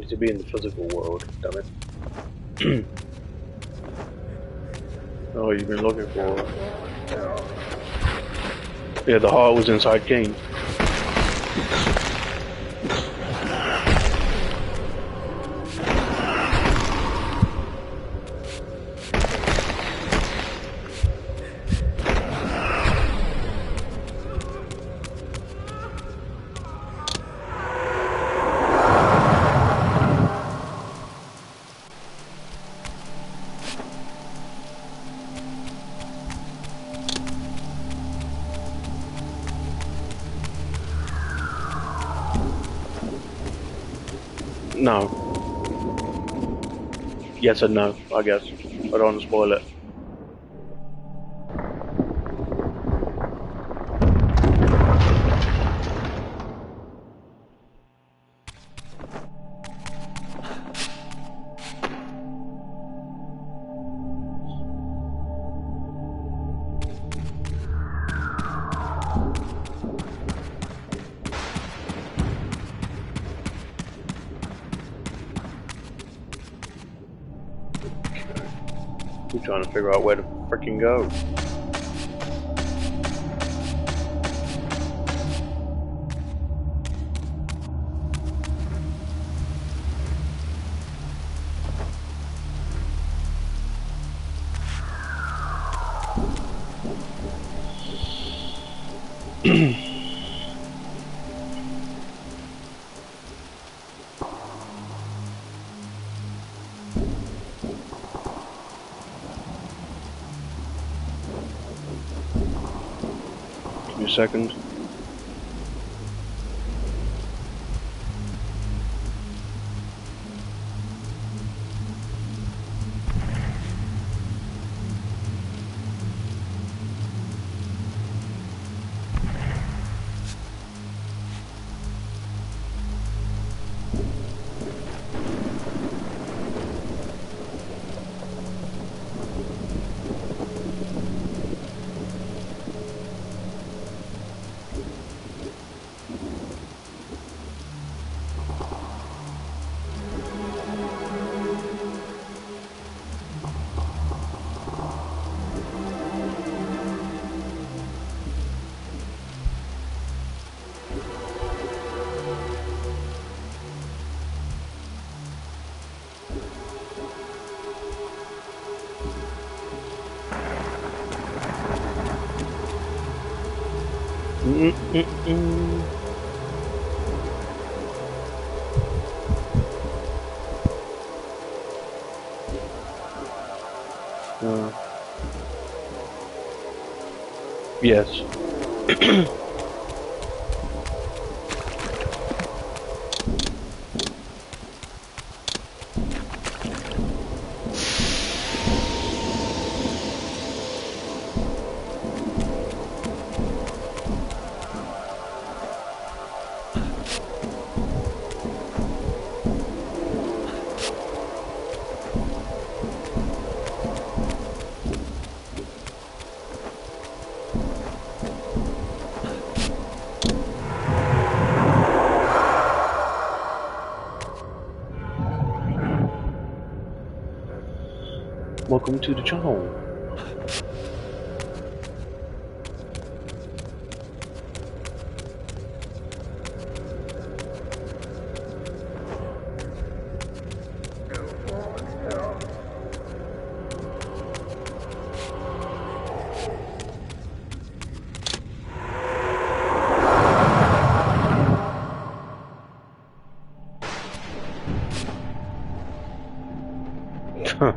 To be in the physical world, damn it. Oh, you've been looking for... Yeah, the heart was inside Kain. No. Yes and no, I guess. I don't want to spoil it. I'm trying to figure out where to freaking go. Give me a second. Yes. Welcome to the channel. Huh.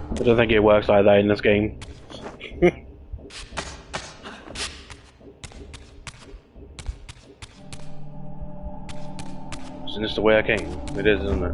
I don't think it works like that in this game. Isn't this the way I came? It is, isn't it?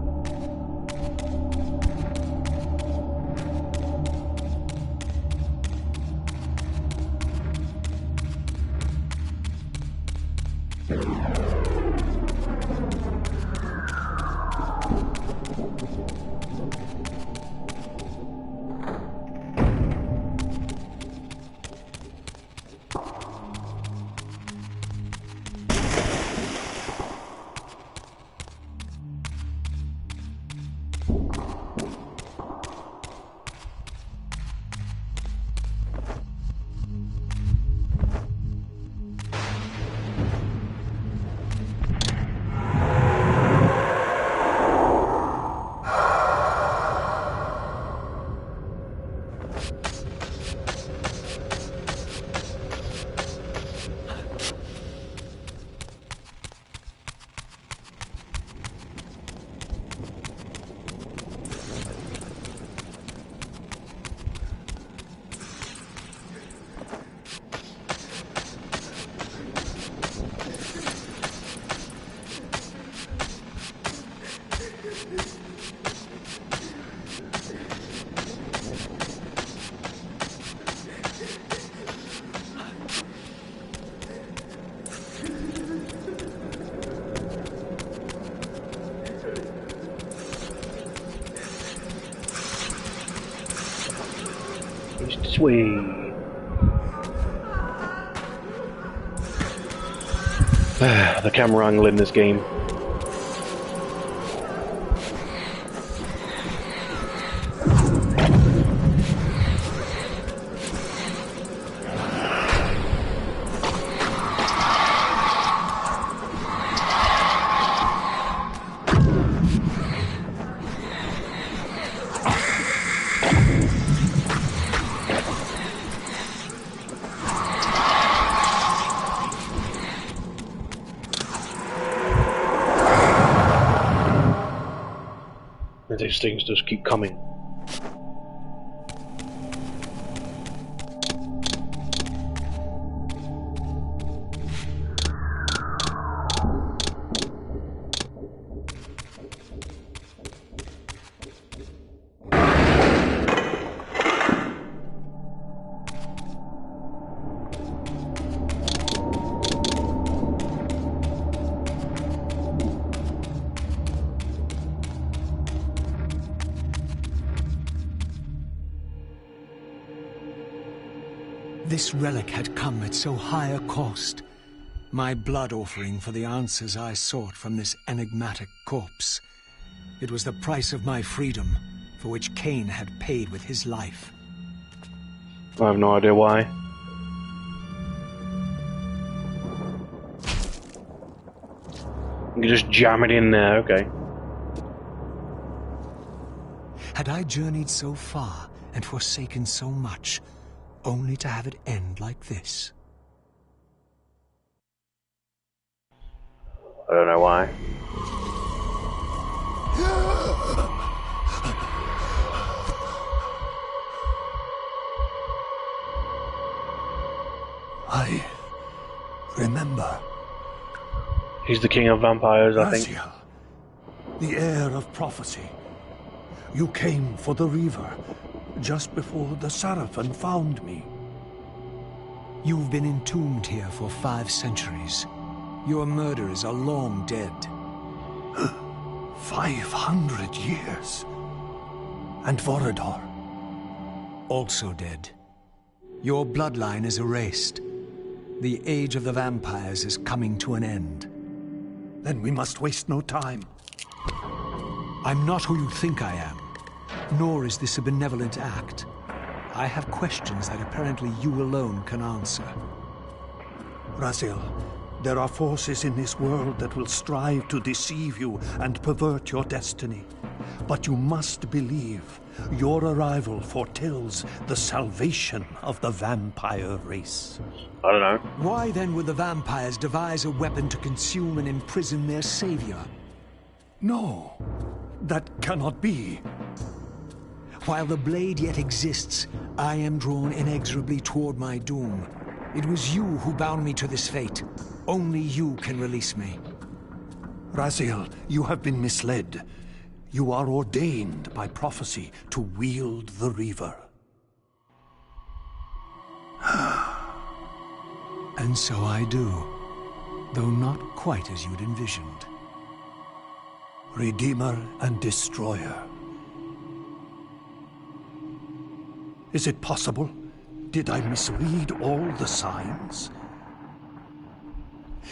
Sweet. The camera angle in this game. These things just keep coming. This relic had come at so high a cost. My blood offering for the answers I sought from this enigmatic corpse. It was the price of my freedom, for which Kain had paid with his life. I have no idea why. You can just jam it in there, okay. Had I journeyed so far and forsaken so much, only to have it end like this? I don't know why. I remember. He's the king of vampires, I think. Raziel, the heir of prophecy. You came for the Reaver, just before the Seraphim found me. You've been entombed here for 5 centuries. Your murderers are long dead. 500 years. And Vorador? Also dead. Your bloodline is erased. The age of the vampires is coming to an end. Then we must waste no time. I'm not who you think I am. Nor is this a benevolent act. I have questions that apparently you alone can answer. Raziel, there are forces in this world that will strive to deceive you and pervert your destiny. But you must believe your arrival foretells the salvation of the vampire race. I don't know. Why then would the vampires devise a weapon to consume and imprison their savior? No, that cannot be. While the blade yet exists, I am drawn inexorably toward my doom. It was you who bound me to this fate. Only you can release me. Raziel, you have been misled. You are ordained by prophecy to wield the Reaver. And so I do, though not quite as you'd envisioned. Redeemer and Destroyer. Is it possible? Did I misread all the signs?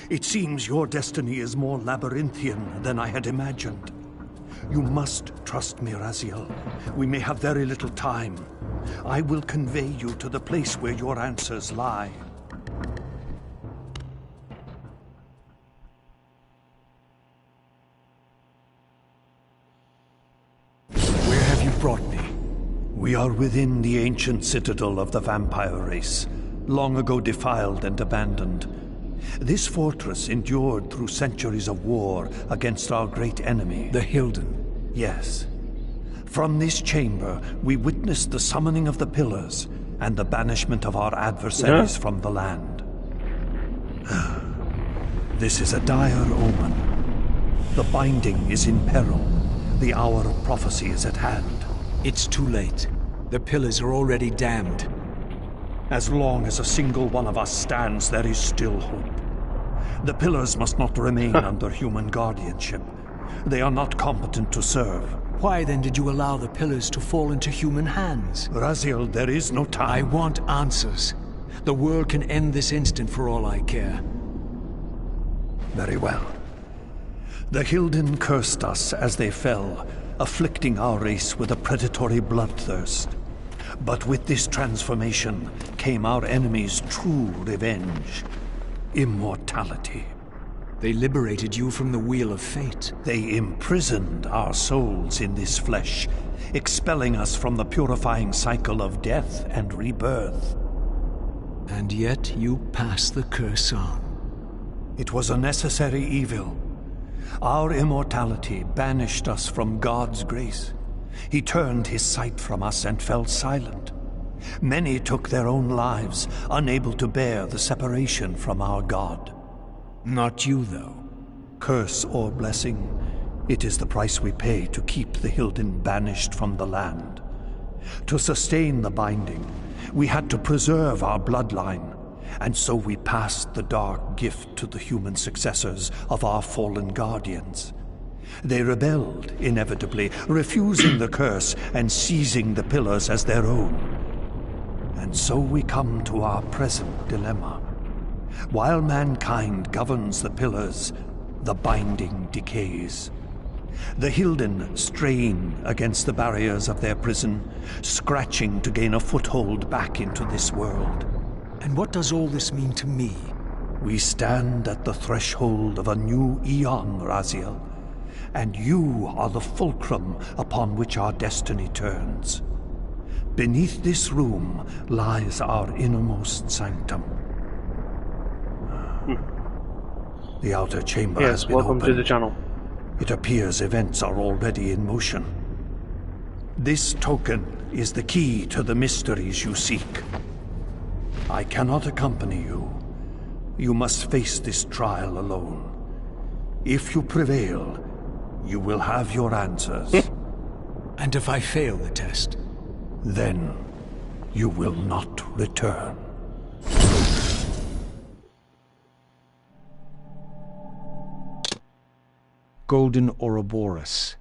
It seems your destiny is more labyrinthian than I had imagined. You must trust me, Raziel. We may have very little time. I will convey you to the place where your answers lie. Where have you brought me? We are within the ancient citadel of the vampire race, long ago defiled and abandoned. This fortress endured through centuries of war against our great enemy, The Hilden. Yes. From this chamber, we witnessed the summoning of the Pillars and the banishment of our adversaries from the land. This is a dire omen. The binding is in peril. The hour of prophecy is at hand. It's too late. The Pillars are already damned. As long as a single one of us stands, there is still hope. The Pillars must not remain under human guardianship. They are not competent to serve. Why then did you allow the Pillars to fall into human hands? Raziel, there is no time. I want answers. The world can end this instant for all I care. Very well. The Hilden cursed us as they fell, afflicting our race with a predatory bloodthirst. But with this transformation came our enemy's true revenge. Immortality. They liberated you from the Wheel of Fate. They imprisoned our souls in this flesh, expelling us from the purifying cycle of death and rebirth. And yet you pass the curse on. It was a necessary evil. Our immortality banished us from God's grace. He turned his sight from us and fell silent. Many took their own lives, unable to bear the separation from our God. Not you, though. Curse or blessing, it is the price we pay to keep the Hilden banished from the land. To sustain the binding, we had to preserve our bloodline, and so we passed the dark gift to the human successors of our fallen guardians. They rebelled, inevitably, refusing the curse and seizing the Pillars as their own. And so we come to our present dilemma. While mankind governs the Pillars, the binding decays. The Hilden strain against the barriers of their prison, scratching to gain a foothold back into this world. And what does all this mean to me? We stand at the threshold of a new eon, Raziel, and you are the fulcrum upon which our destiny turns. Beneath this room lies our innermost sanctum. The outer chamber has been welcome opened. to the channel. It appears events are already in motion. This token is the key to the mysteries you seek. I cannot accompany you. You must face this trial alone. If you prevail, you will have your answers. And if I fail the test? Then you will not return. Golden Ouroboros.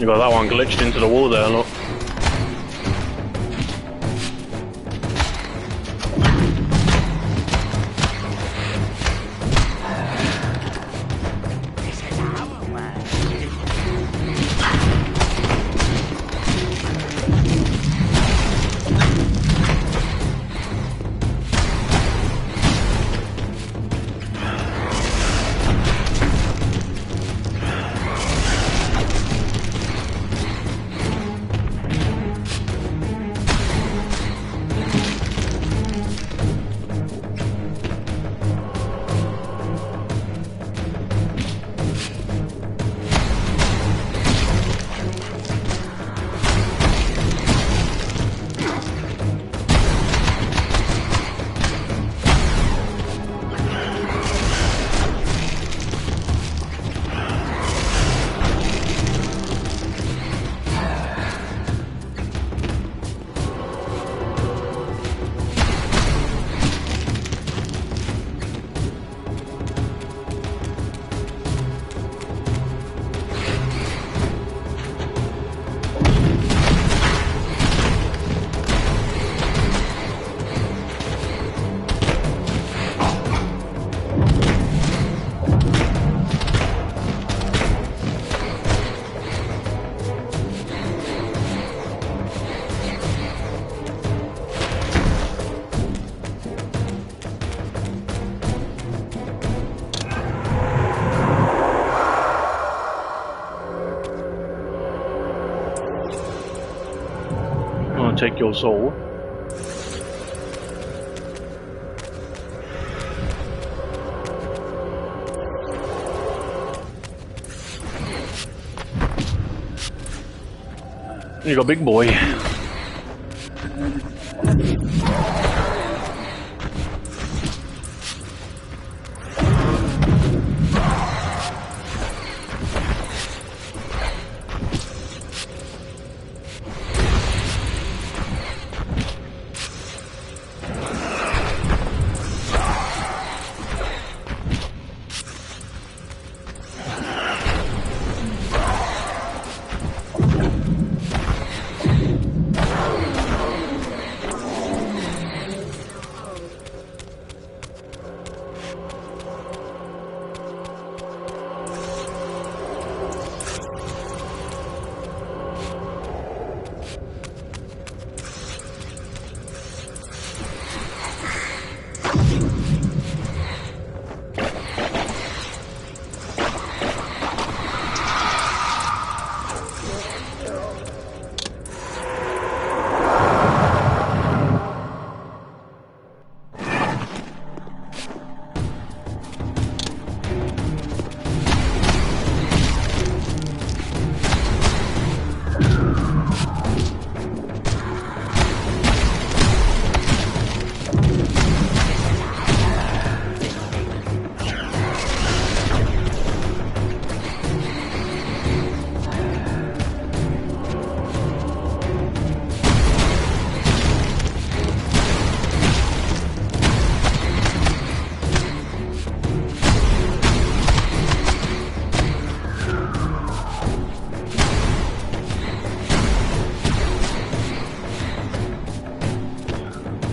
You got that one glitched into the wall there, look. Take your soul. You got big boy.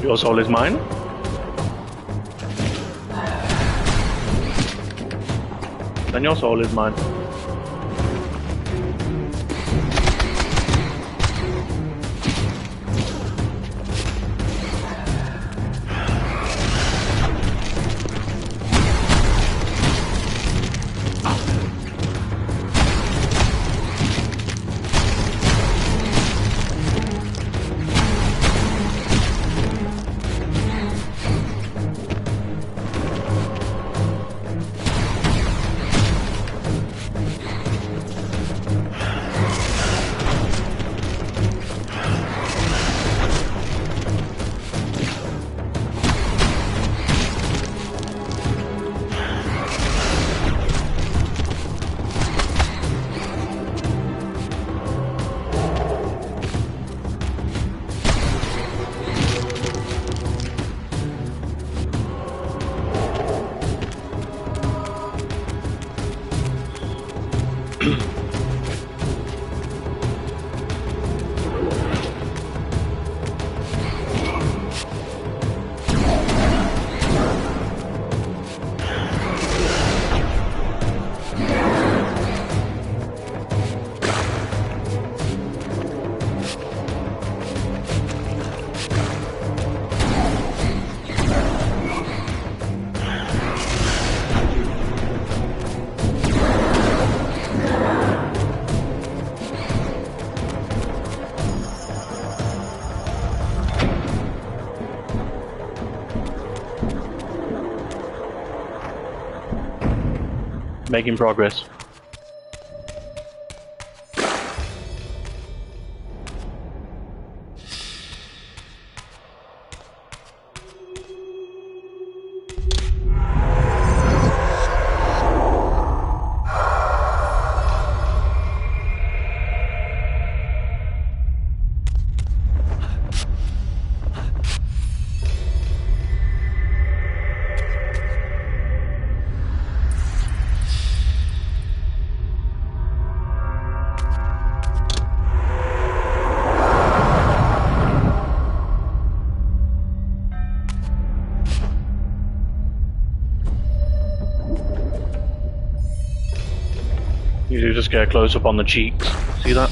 Your soul is mine. Then your soul is mine. Making progress. You do just get a close up on the cheeks. See that?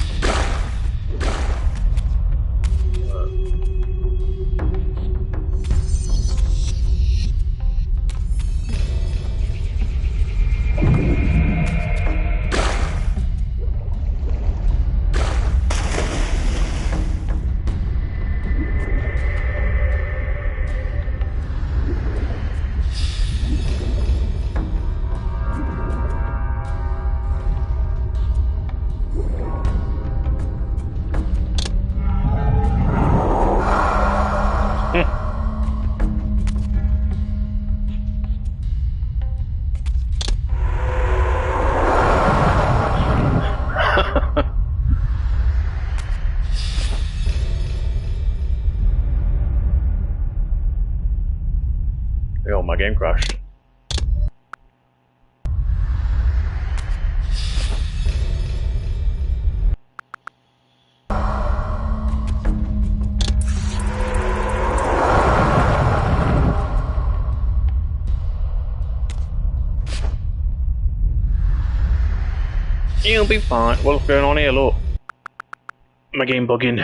Oh, my game crashed. You'll be fine. What's going on here? Look. My game bugging.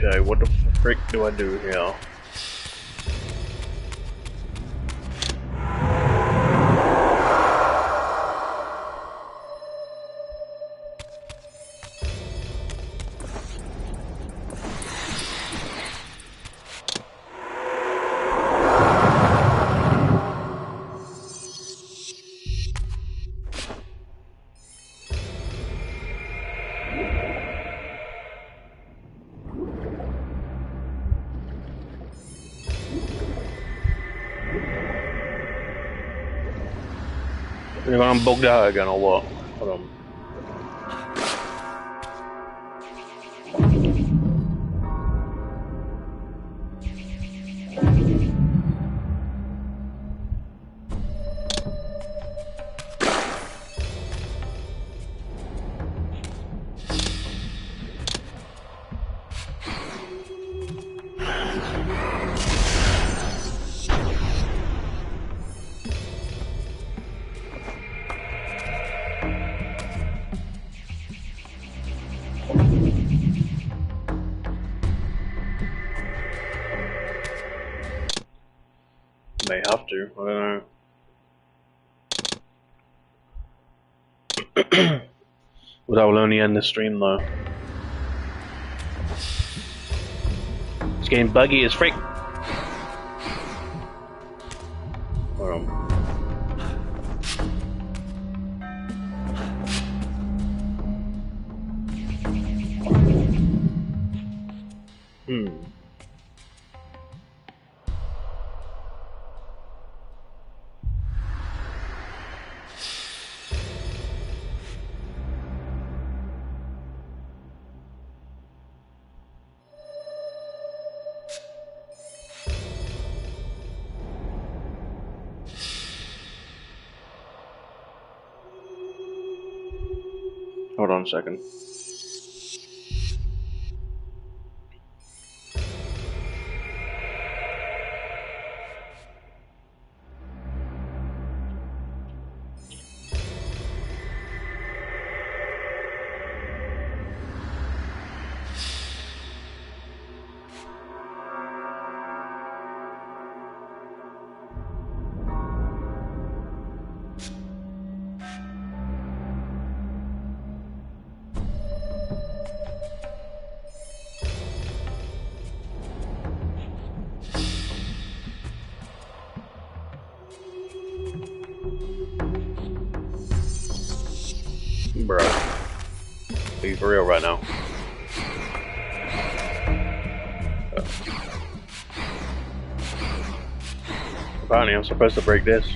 Okay, what the frick do I do here? You're gonna bug out again or what? Hold on. May have to, I don't know. But that will only end the stream though. It's getting buggy as frick. Hold on. Hold on a second. Bro. Be for real right now. Apparently I'm supposed to break this.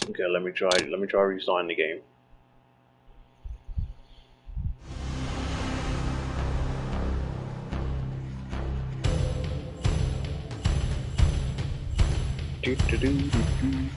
Okay, let me try restarting the game. Do, do, do, do, do.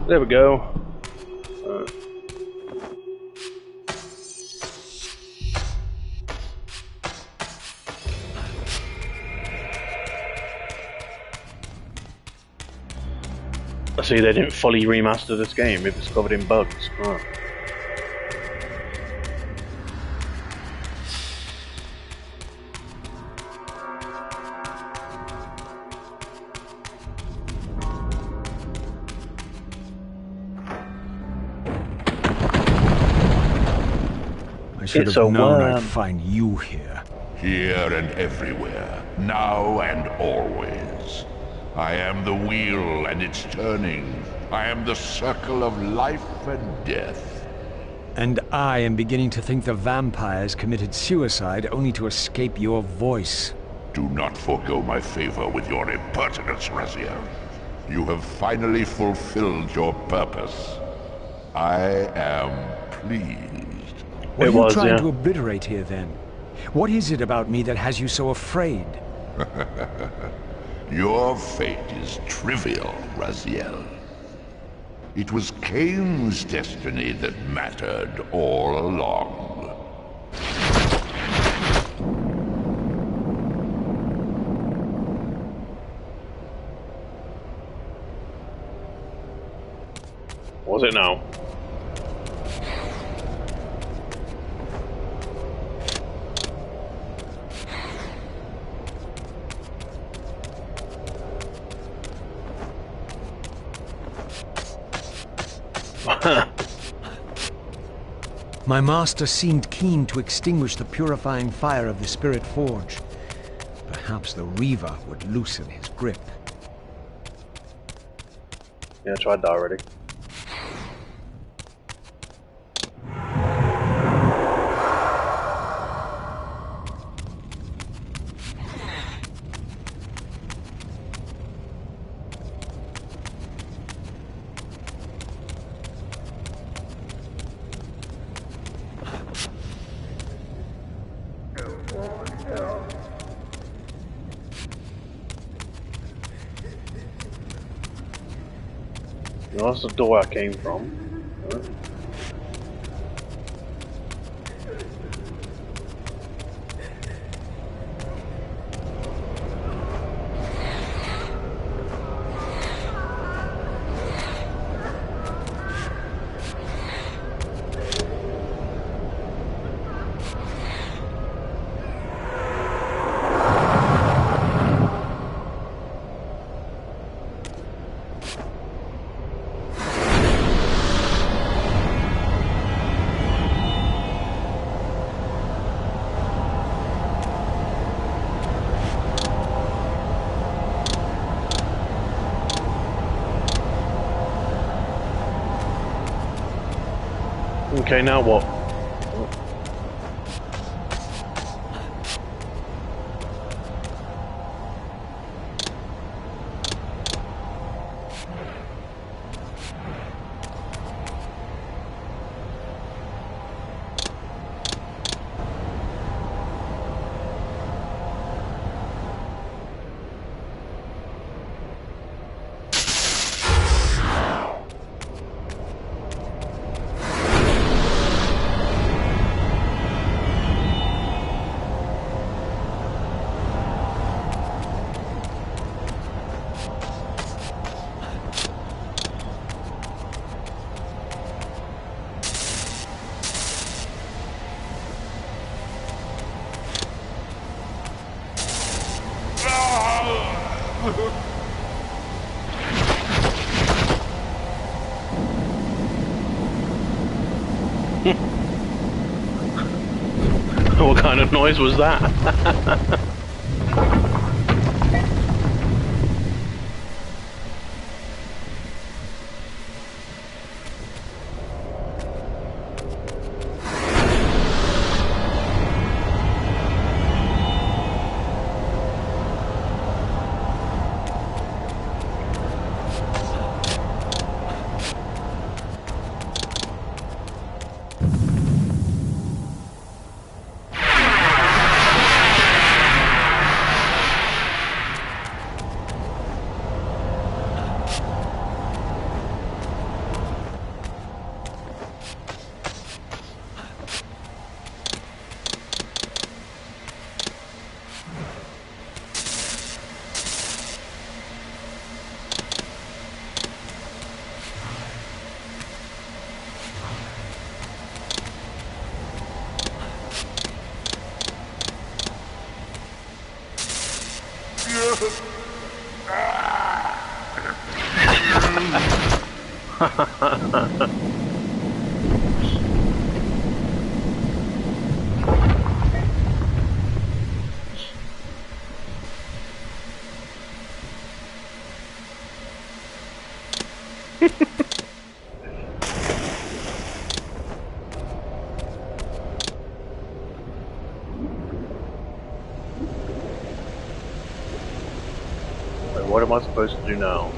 There we go. I see they didn't fully remaster this game. It was covered in bugs. Huh. I should have known I'd find you here. Here and everywhere, now and always. I am the wheel and its turning. I am the circle of life and death. And I am beginning to think the vampires committed suicide only to escape your voice. Do not forego my favor with your impertinence, Raziel. You have finally fulfilled your purpose. I am pleased. What are you trying to obliterate here, then? What is it about me that has you so afraid? Your fate is trivial, Raziel. It was Kain's destiny that mattered all along. Was it now? My master seemed keen to extinguish the purifying fire of the Spirit Forge. Perhaps the Reaver would loosen his grip. Yeah, I tried that already. That's the door I came from. Okay, now what? What kind of noise was that? What am I supposed to do now?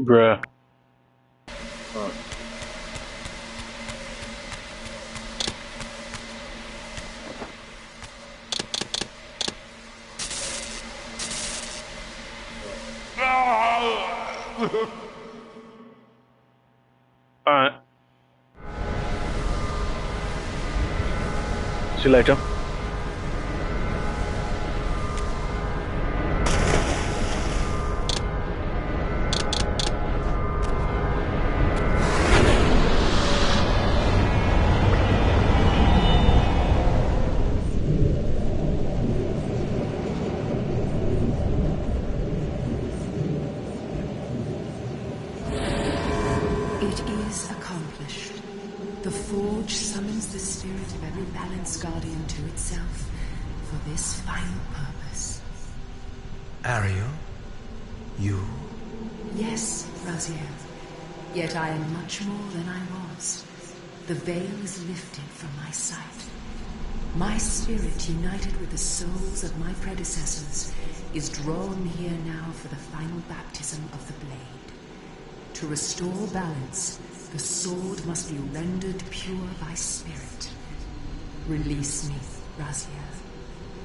Bruh. Alright. See you later. It is accomplished. The Forge summons the spirit of every balanced guardian to itself for this final purpose. Ariel? You? Yes, Raziel. Yet I am much more than I was. The veil is lifted from my sight. My spirit, united with the souls of my predecessors, is drawn here now for the final baptism of the blade. To restore balance, the sword must be rendered pure by spirit. Release me, Raziel.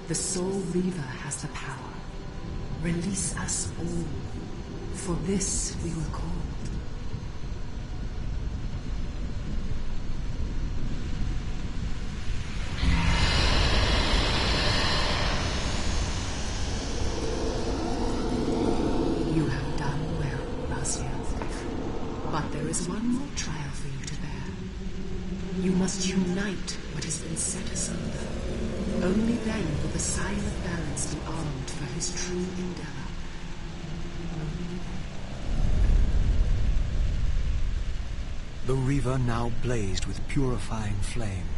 The Soul Reaver has the power. Release us all. For this we were called. You have done well, Raziel. But there is one more trial for you to bear. You must unite what has been set asunder. Only then will the Scion of Balance be armed for his true endeavor. The Reaver now blazed with purifying flame.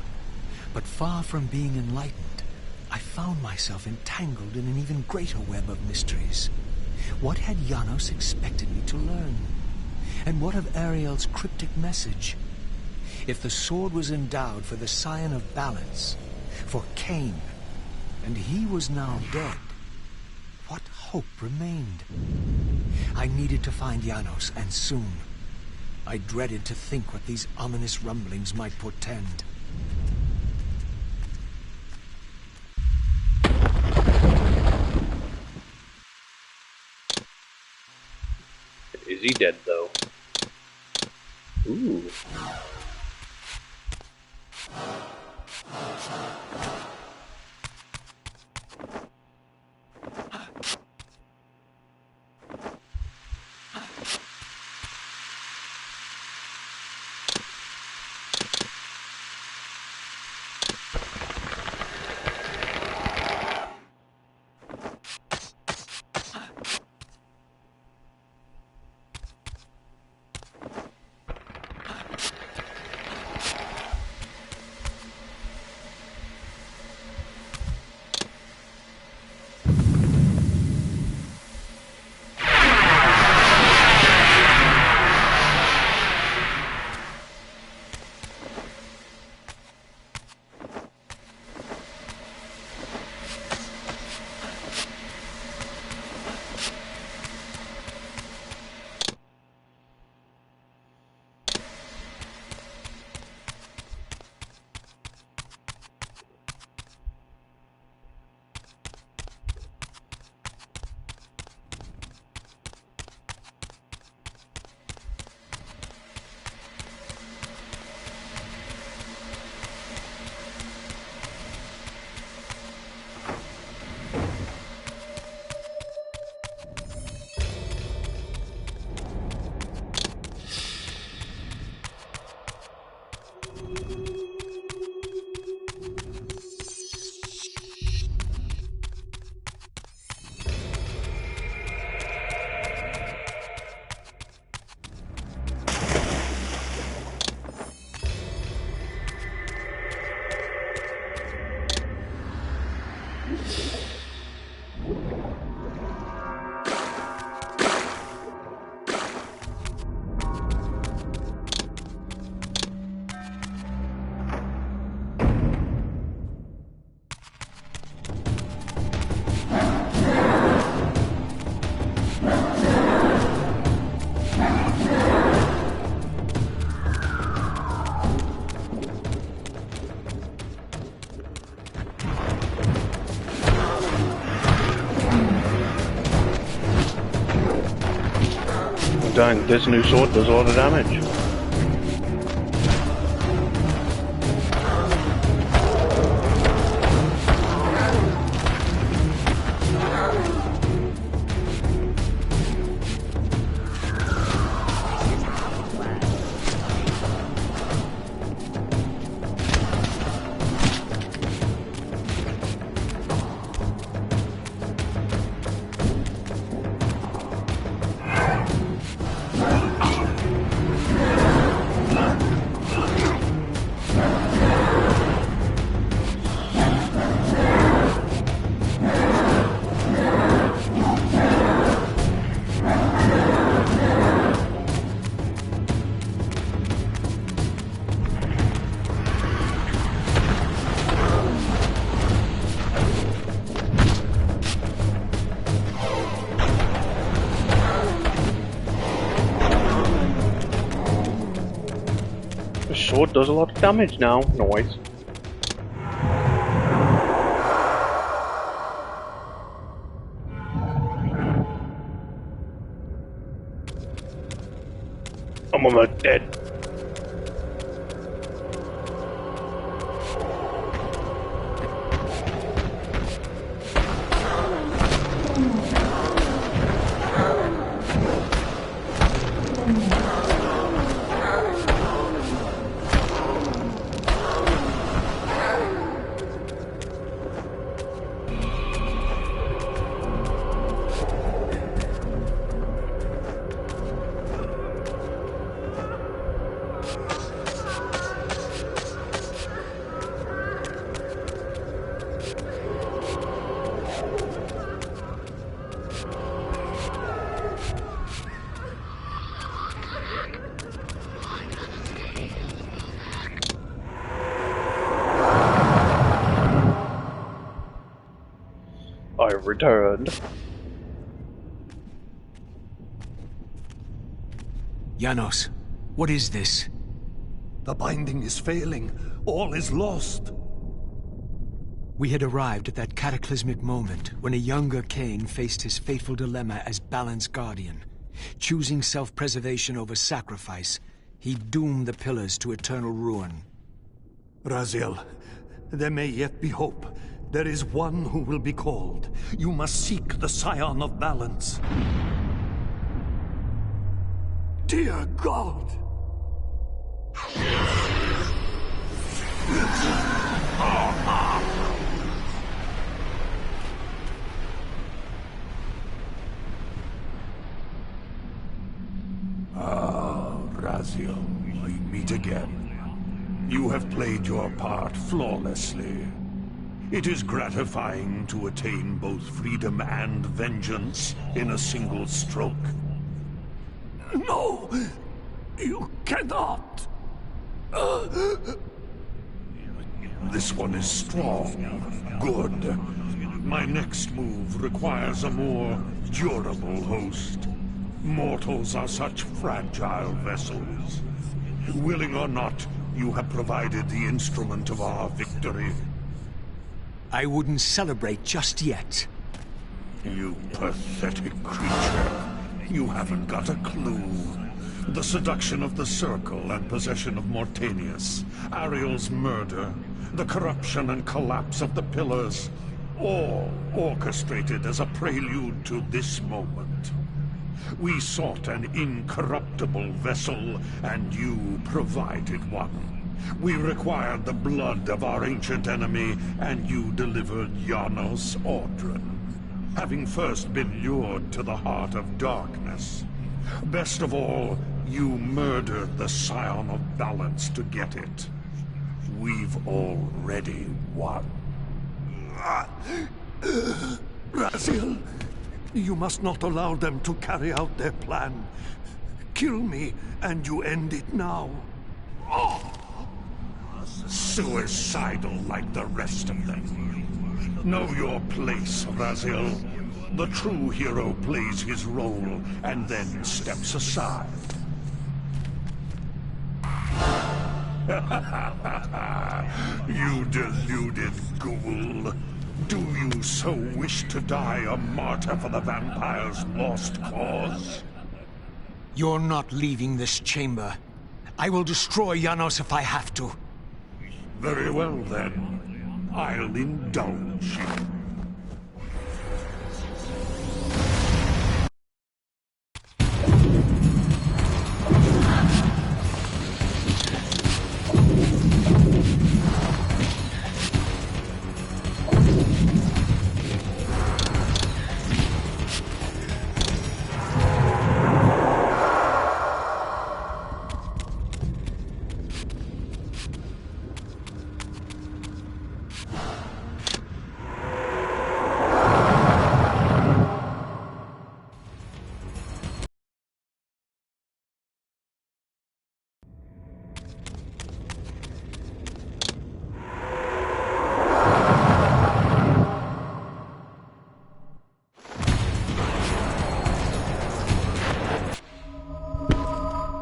But far from being enlightened, I found myself entangled in an even greater web of mysteries. What had Janos expected me to learn? And what of Ariel's cryptic message? If the sword was endowed for the Scion of Balance, for Kain, and he was now dead, what hope remained? I needed to find Janos, and soon. I dreaded to think what these ominous rumblings might portend. Is he dead, though? Ooh. Dang, this new sword does all the damage. sword does a lot of damage now. Noise. I'm almost dead. I returned. Janos, what is this? The binding is failing. All is lost. We had arrived at that cataclysmic moment when a younger Kain faced his fateful dilemma as Balance Guardian. Choosing self-preservation over sacrifice, he doomed the pillars to eternal ruin. Raziel, there may yet be hope. There is one who will be called. You must seek the Scion of Balance. Dear God! Raziel, we meet again. You have played your part flawlessly. It is gratifying to attain both freedom and vengeance in a single stroke. No! You cannot! This one is strong, good. My next move requires a more durable host. Mortals are such fragile vessels. Willing or not, you have provided the instrument of our victory. I wouldn't celebrate just yet. You pathetic creature. You haven't got a clue. The seduction of the Circle and possession of Mortanius, Ariel's murder, the corruption and collapse of the Pillars, all orchestrated as a prelude to this moment. We sought an incorruptible vessel, and you provided one. We required the blood of our ancient enemy, and you delivered Janos Audron. Having first been lured to the heart of darkness. Best of all, you murdered the Scion of Balance to get it. We've already won. Raziel, you must not allow them to carry out their plan. Kill me, and you end it now. Suicidal like the rest of them. Know your place, Raziel. The true hero plays his role and then steps aside. You deluded ghoul. Do you so wish to die a martyr for the vampire's lost cause? You're not leaving this chamber. I will destroy Janos if I have to. Very well, then. I'll indulge you.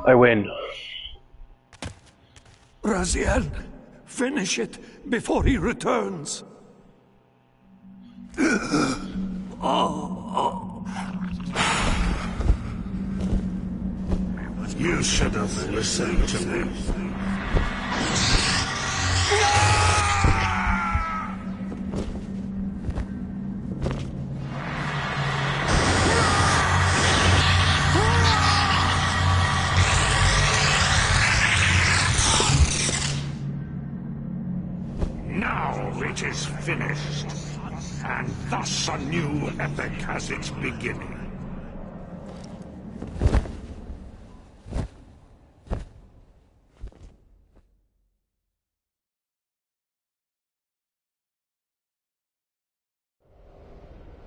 I win. Raziel, finish it before he returns. You should have listened to me. Now it is finished, and thus a new epic has its beginning.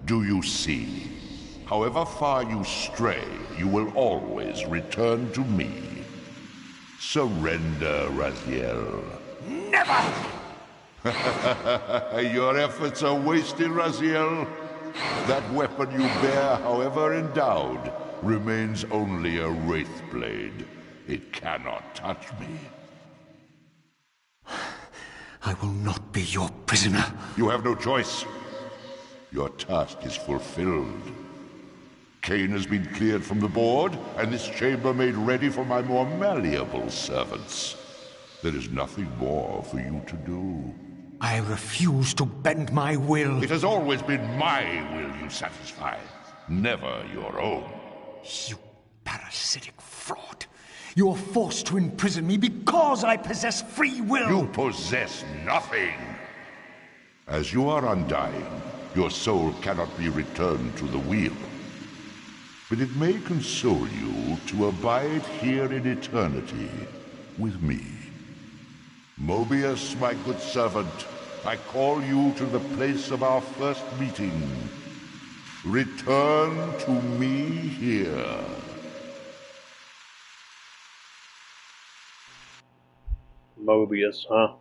Do you see? However far you stray, you will always return to me. Surrender, Raziel. Never! Your efforts are wasted, Raziel. That weapon you bear, however endowed, remains only a wraith blade. It cannot touch me. I will not be your prisoner. You have no choice. Your task is fulfilled. Kain has been cleared from the board, and this chamber made ready for my more malleable servants. There is nothing more for you to do. I refuse to bend my will. It has always been my will you satisfy, never your own. You parasitic fraud. You are forced to imprison me because I possess free will. You possess nothing. As you are undying, your soul cannot be returned to the wheel. But it may console you to abide here in eternity with me. Mobius, my good servant, I call you to the place of our first meeting. Return to me here. Mobius, huh?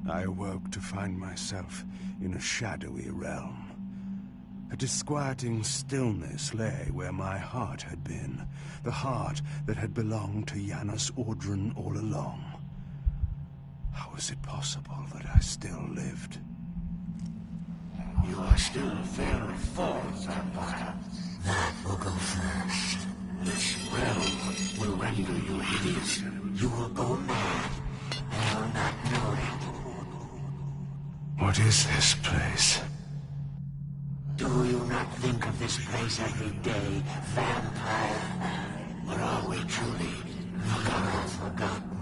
I awoke to find myself in a shadowy realm. A disquieting stillness lay where my heart had been, the heart that had belonged to Janus Ordran all along. How was it possible that I still lived? You are still very false, Vampire. That will go first. This realm will render you hideous. You will go mad. I will not know it. What is this place? Do you not think of this place every day, vampire? Or are we truly forgotten?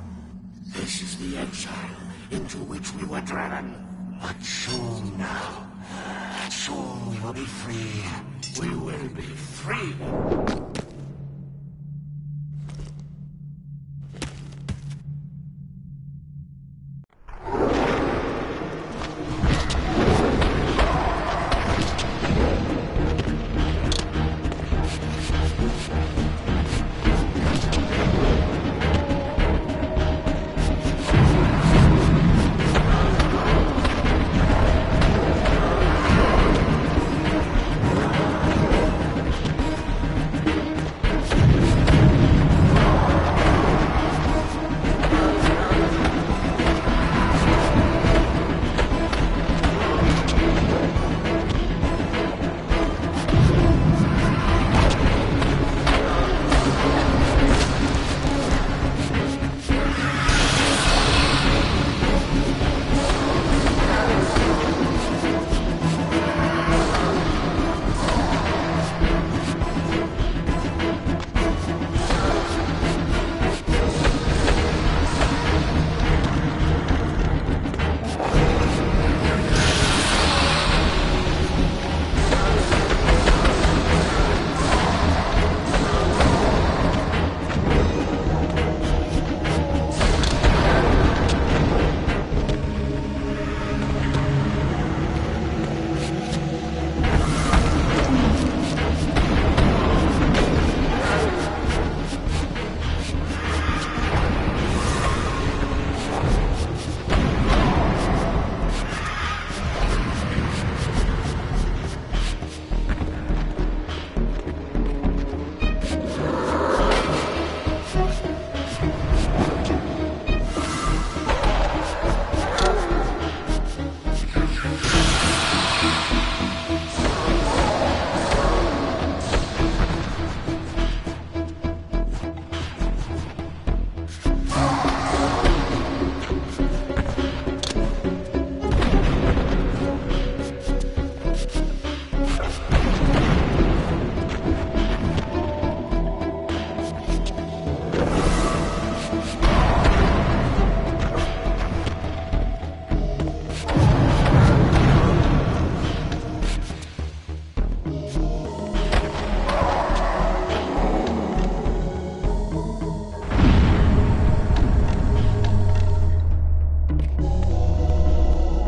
This is the exile into which we were driven. But soon now, soon we will be free. We will be free.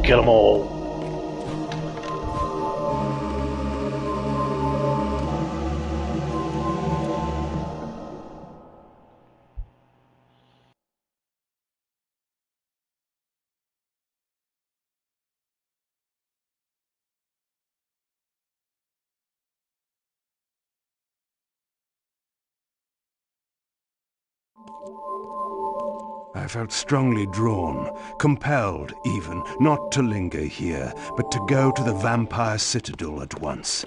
Kill them all. I felt strongly drawn, compelled even, not to linger here, but to go to the vampire citadel at once.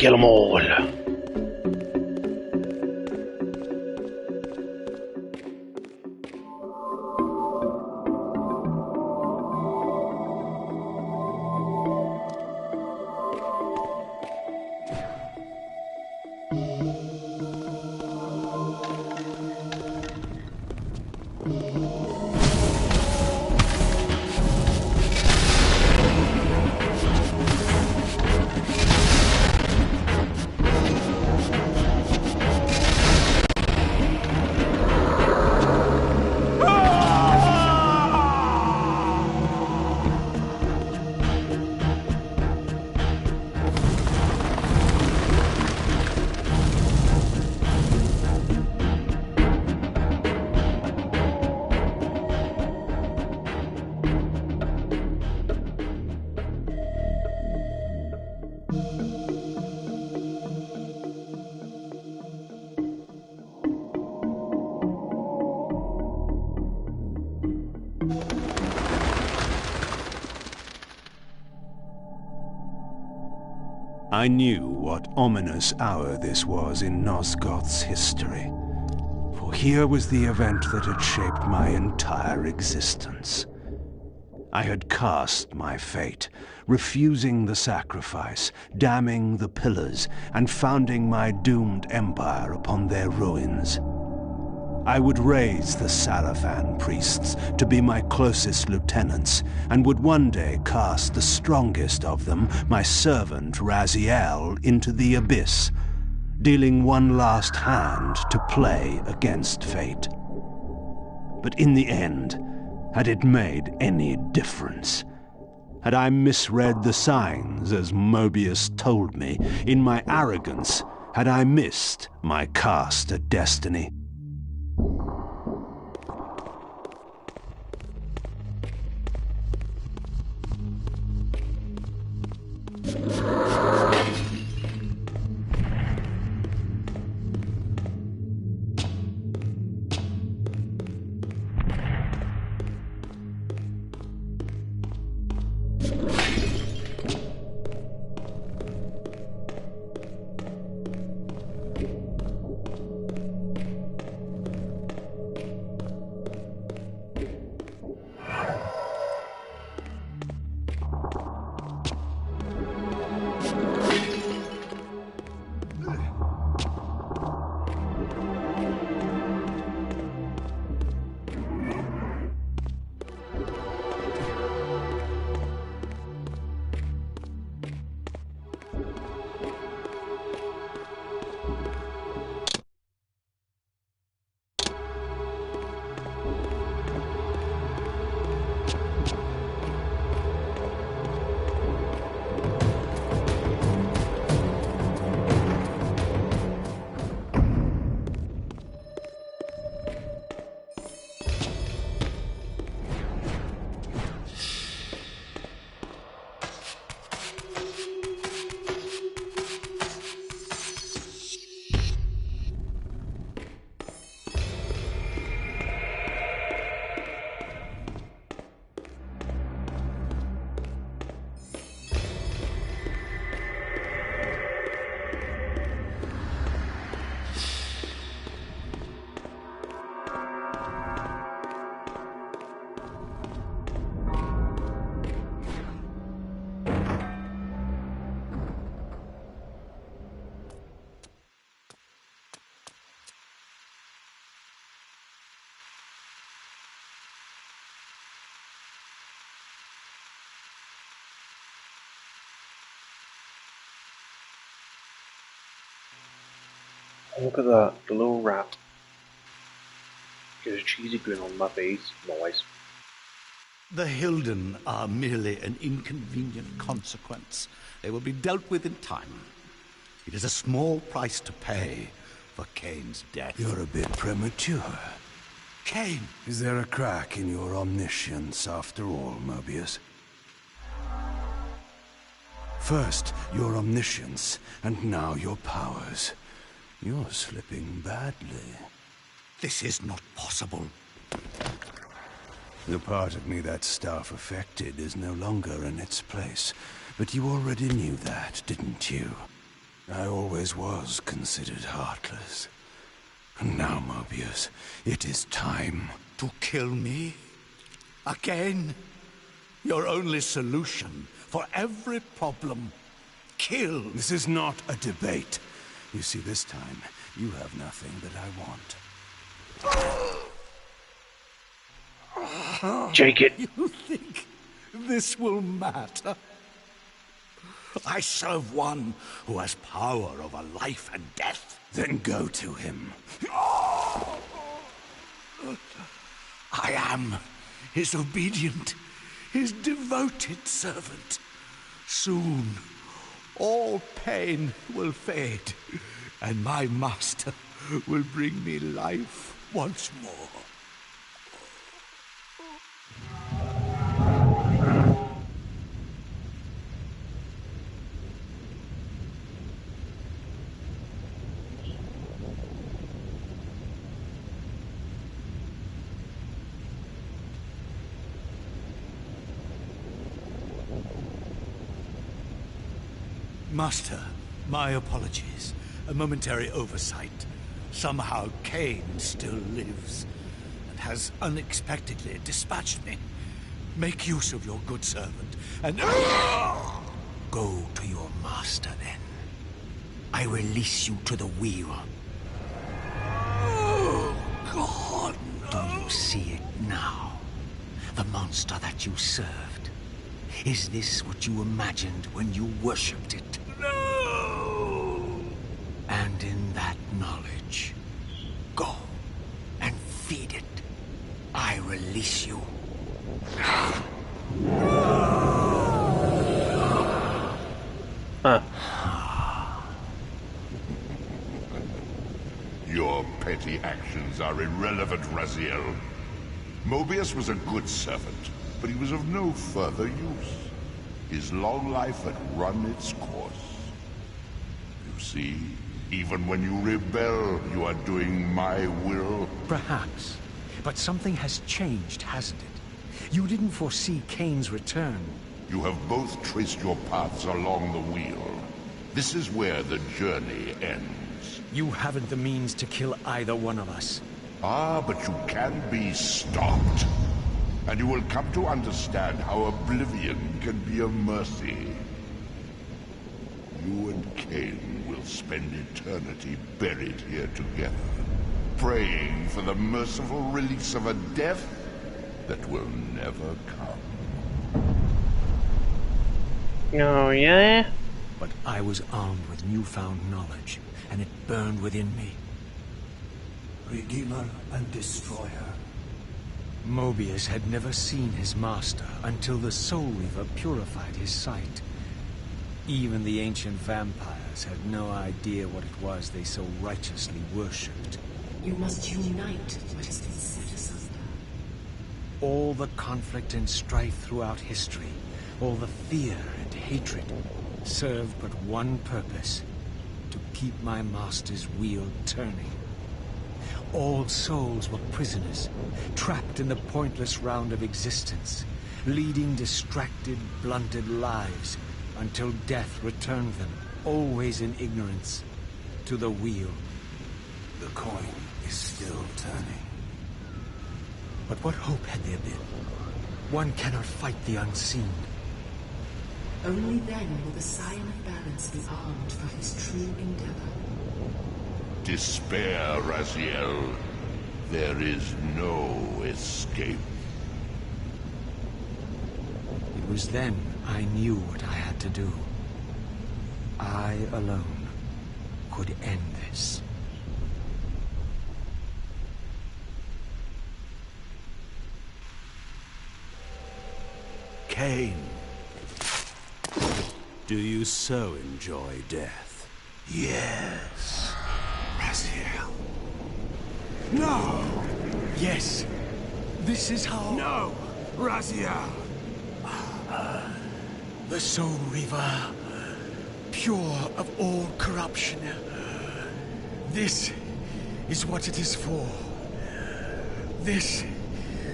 Kill them all. I knew what ominous hour this was in Nosgoth's history. For here was the event that had shaped my entire existence. I had cast my fate, refusing the sacrifice, damning the pillars, and founding my doomed empire upon their ruins. I would raise the Sarafan priests to be my closest lieutenants, and would one day cast the strongest of them, my servant Raziel, into the abyss, dealing one last hand to play against fate. But in the end, had it made any difference? Had I misread the signs, as Mobius told me? In my arrogance, had I missed my cast at destiny? Look at that, the little rat. Get a cheesy grin on my face, noise. The Hilden are merely an inconvenient consequence. They will be dealt with in time. It is a small price to pay for Kain's death. You're a bit premature. Kain! Is there a crack in your omniscience after all, Mobius? First, your omniscience, and now your powers. You're slipping badly. This is not possible. The part of me that staff affected is no longer in its place. But you already knew that, didn't you? I always was considered heartless. And now, Mobius, it is time. To kill me? Again? Your only solution for every problem. Kill. This is not a debate. You see, this time, you have nothing that I want. Take it. You think this will matter? I serve one who has power over life and death. Then go to him. I am his obedient, his devoted servant. Soon, all pain will fade, and my master will bring me life once more. Master, My apologies. A momentary oversight. Somehow Kain still lives, and has unexpectedly dispatched me. Make use of your good servant, and... Go to your master, then. I release you to the wheel. Oh, God, no. Do you see it now? The monster that you served. Is this what you imagined when you worshipped it? No! And in that knowledge, go and feed it. I release you. Your petty actions are irrelevant, Raziel. Mobius was a good servant, but he was of no further use. His long life had run its course. You see, even when you rebel, you are doing my will. Perhaps. But something has changed, hasn't it? You didn't foresee Kain's return. You have both traced your paths along the wheel. This is where the journey ends. You haven't the means to kill either one of us. Ah, but you can be stopped. And you will come to understand how oblivion can be a mercy. You and Kain will spend eternity buried here together, praying for the merciful release of a death that will never come. Oh, yeah? But I was armed with newfound knowledge, and it burned within me. Redeemer and Destroyer. Mobius had never seen his master until the Soul Reaver purified his sight. Even the ancient vampires had no idea what it was they so righteously worshipped. You must unite what has been set asunder. All the conflict and strife throughout history, all the fear and hatred, served but one purpose: to keep my master's wheel turning. All souls were prisoners, trapped in the pointless round of existence, leading distracted, blunted lives until death returned them, always in ignorance, to the wheel. The coin is still turning. But what hope had there been? One cannot fight the unseen. Only then will the Scion of Balance be armed for his true endeavor. Despair, Raziel. There is no escape. It was then I knew what I had to do. I alone could end this. Kain, do you so enjoy death? Yes, Raziel. No! Yes, this is how... No, Raziel. The Soul Reaver, pure of all corruption. This is what it is for. This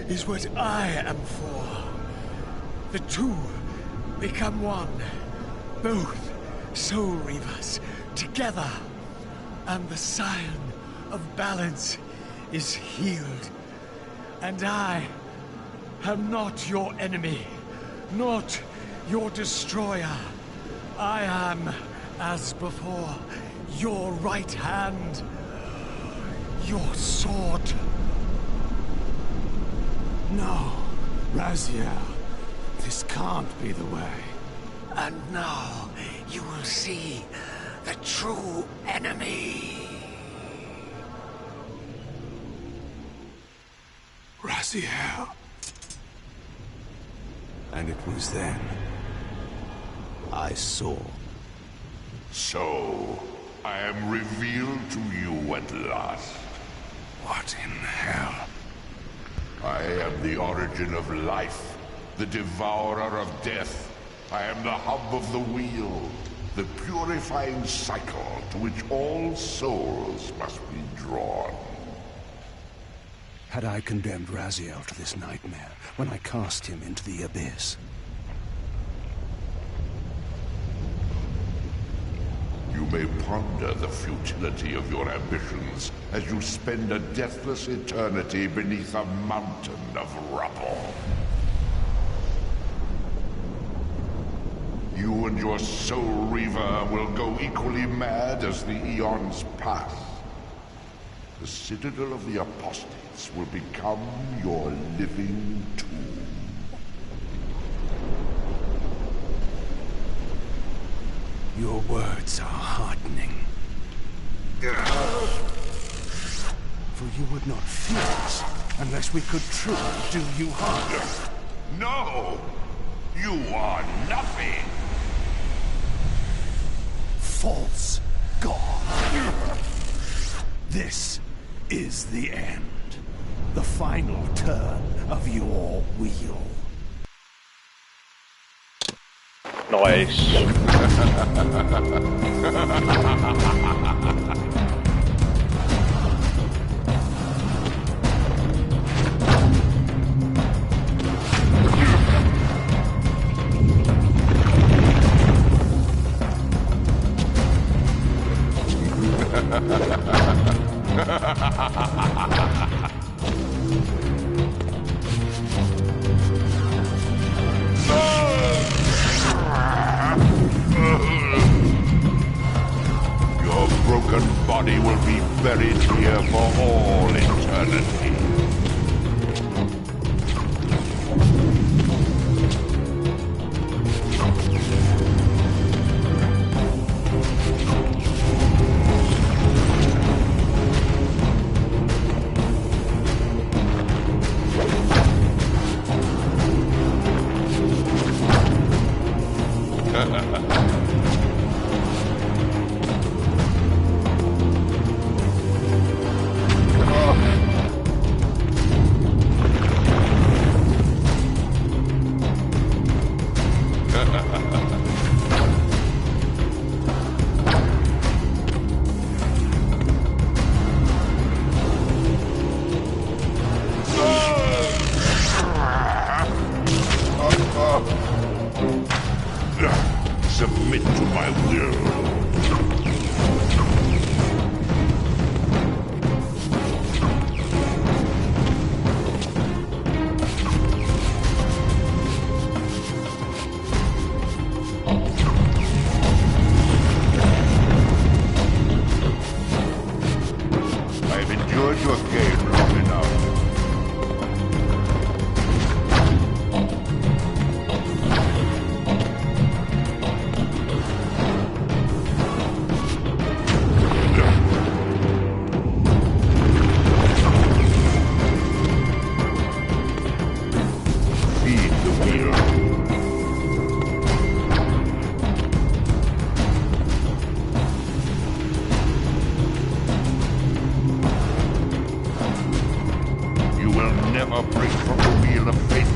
is what I am for. The two become one. Both Soul Reavers together. And the Scion of Balance is healed. And I am not your enemy, not your destroyer. I am, as before, your right hand, your sword. No, Raziel, this can't be the way. And now you will see the true enemy. Raziel. And it was then I saw. So, I am revealed to you at last. What in hell? I am the origin of life, the devourer of death. I am the hub of the wheel, the purifying cycle to which all souls must be drawn. Had I condemned Raziel to this nightmare when I cast him into the abyss? You may ponder the futility of your ambitions as you spend a deathless eternity beneath a mountain of rubble. You and your soul reaver will go equally mad as the eons pass. The citadel of the apostates will become your living tomb. Your words are heartening. For you would not fear us unless we could truly do you harm. No! You are nothing! False god! This is the end. The final turn of your wheel. Nice. Your broken body will be buried here for all eternity. Submit to my will. I've endured your game long enough. Feed the wheel. You will never break from the wheel of fate.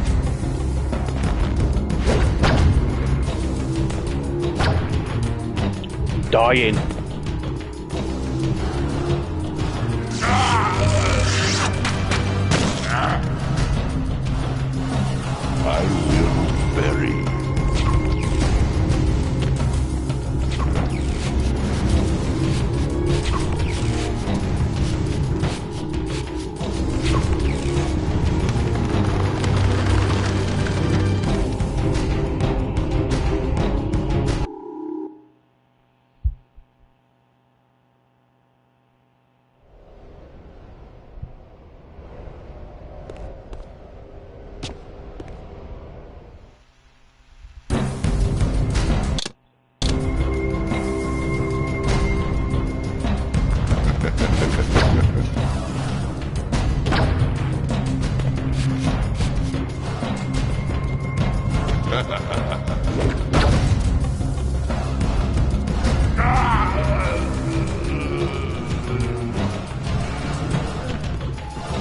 Dying. I will bury.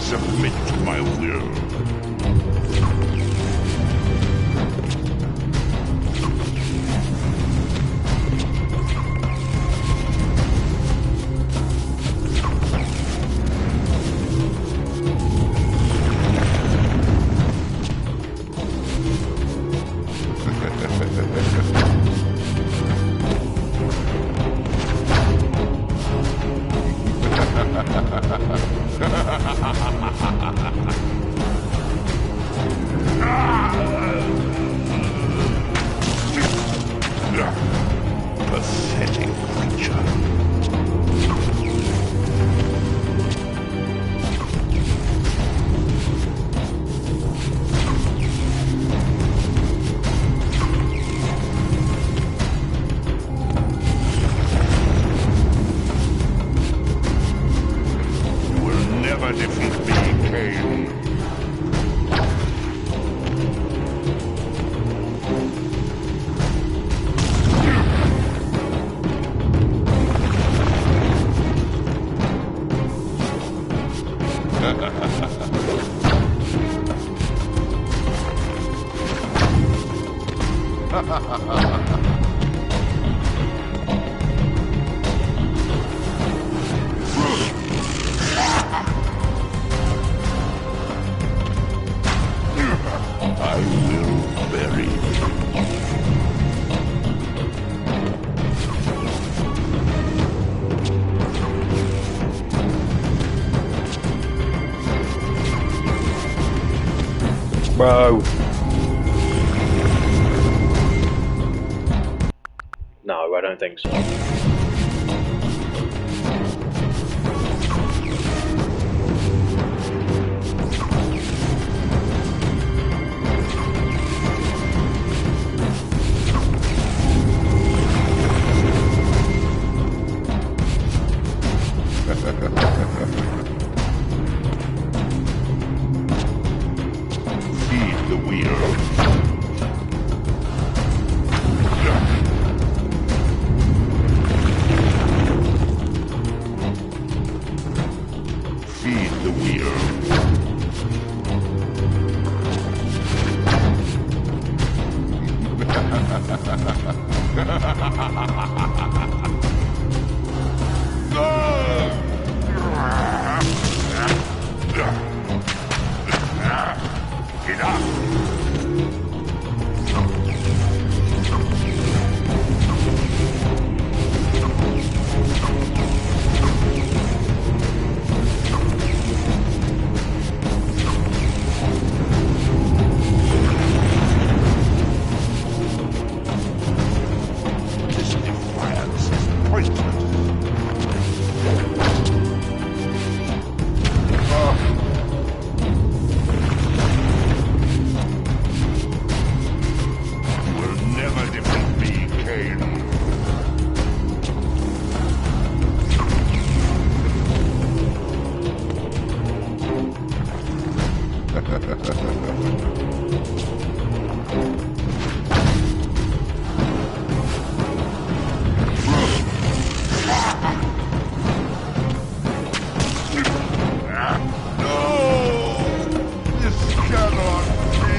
Submit to my will. Pathetic creature. You will never defeat me, Kain. I will bury Bro. No, I don't think so. Feed the wheel. Feed the wheel. Enough! This defiance is pointless. You will never defeat me, Kain. No! This cannot be!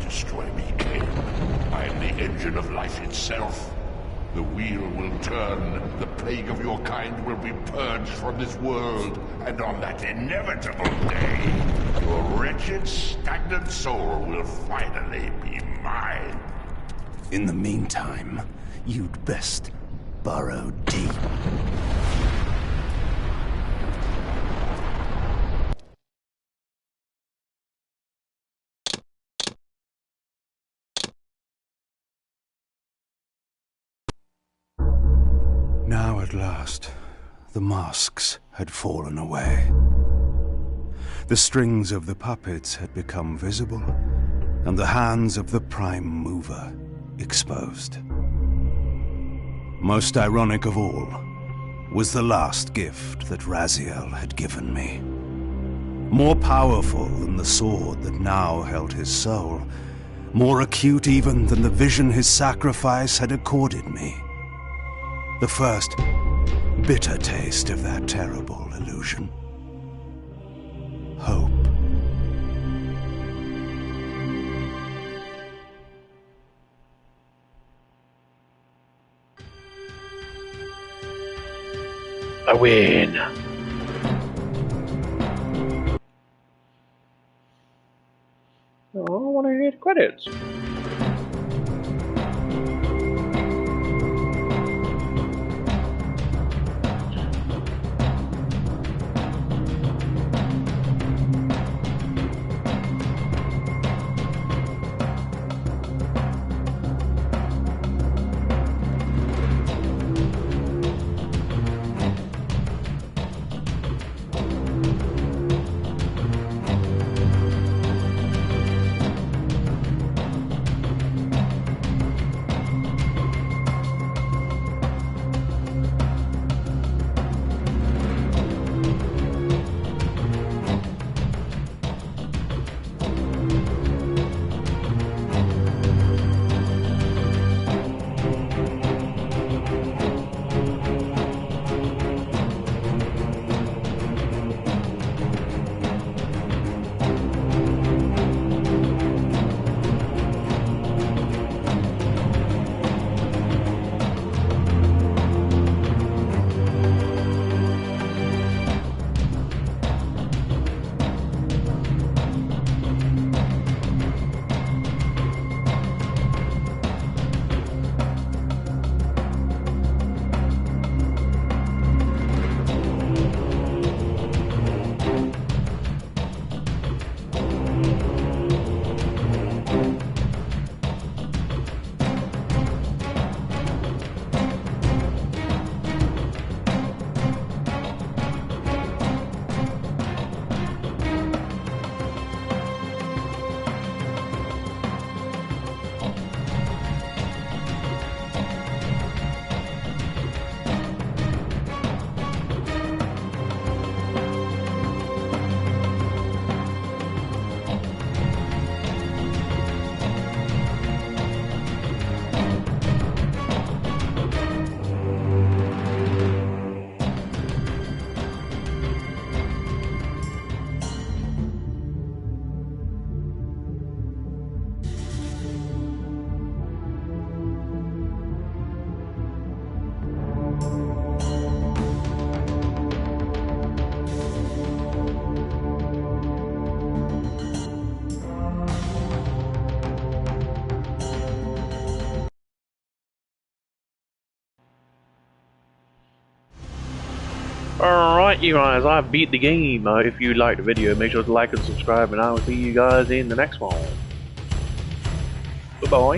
destroy me, Kain. I am the engine of life itself. The wheel will turn, the plague of your kind will be purged from this world, and on that inevitable day, your wretched, stagnant soul will finally be mine. In the meantime, you'd best burrow deep. Now at last, the masks had fallen away. The strings of the puppets had become visible, and the hands of the Prime Mover exposed. Most ironic of all was the last gift that Raziel had given me. More powerful than the sword that now held his soul, more acute even than the vision his sacrifice had accorded me. The first bitter taste of that terrible illusion. Hope. I win. Oh, I want to hear the credits. Alright you guys, I beat the game. If you liked the video, make sure to like and subscribe, and I will see you guys in the next one. Bye bye.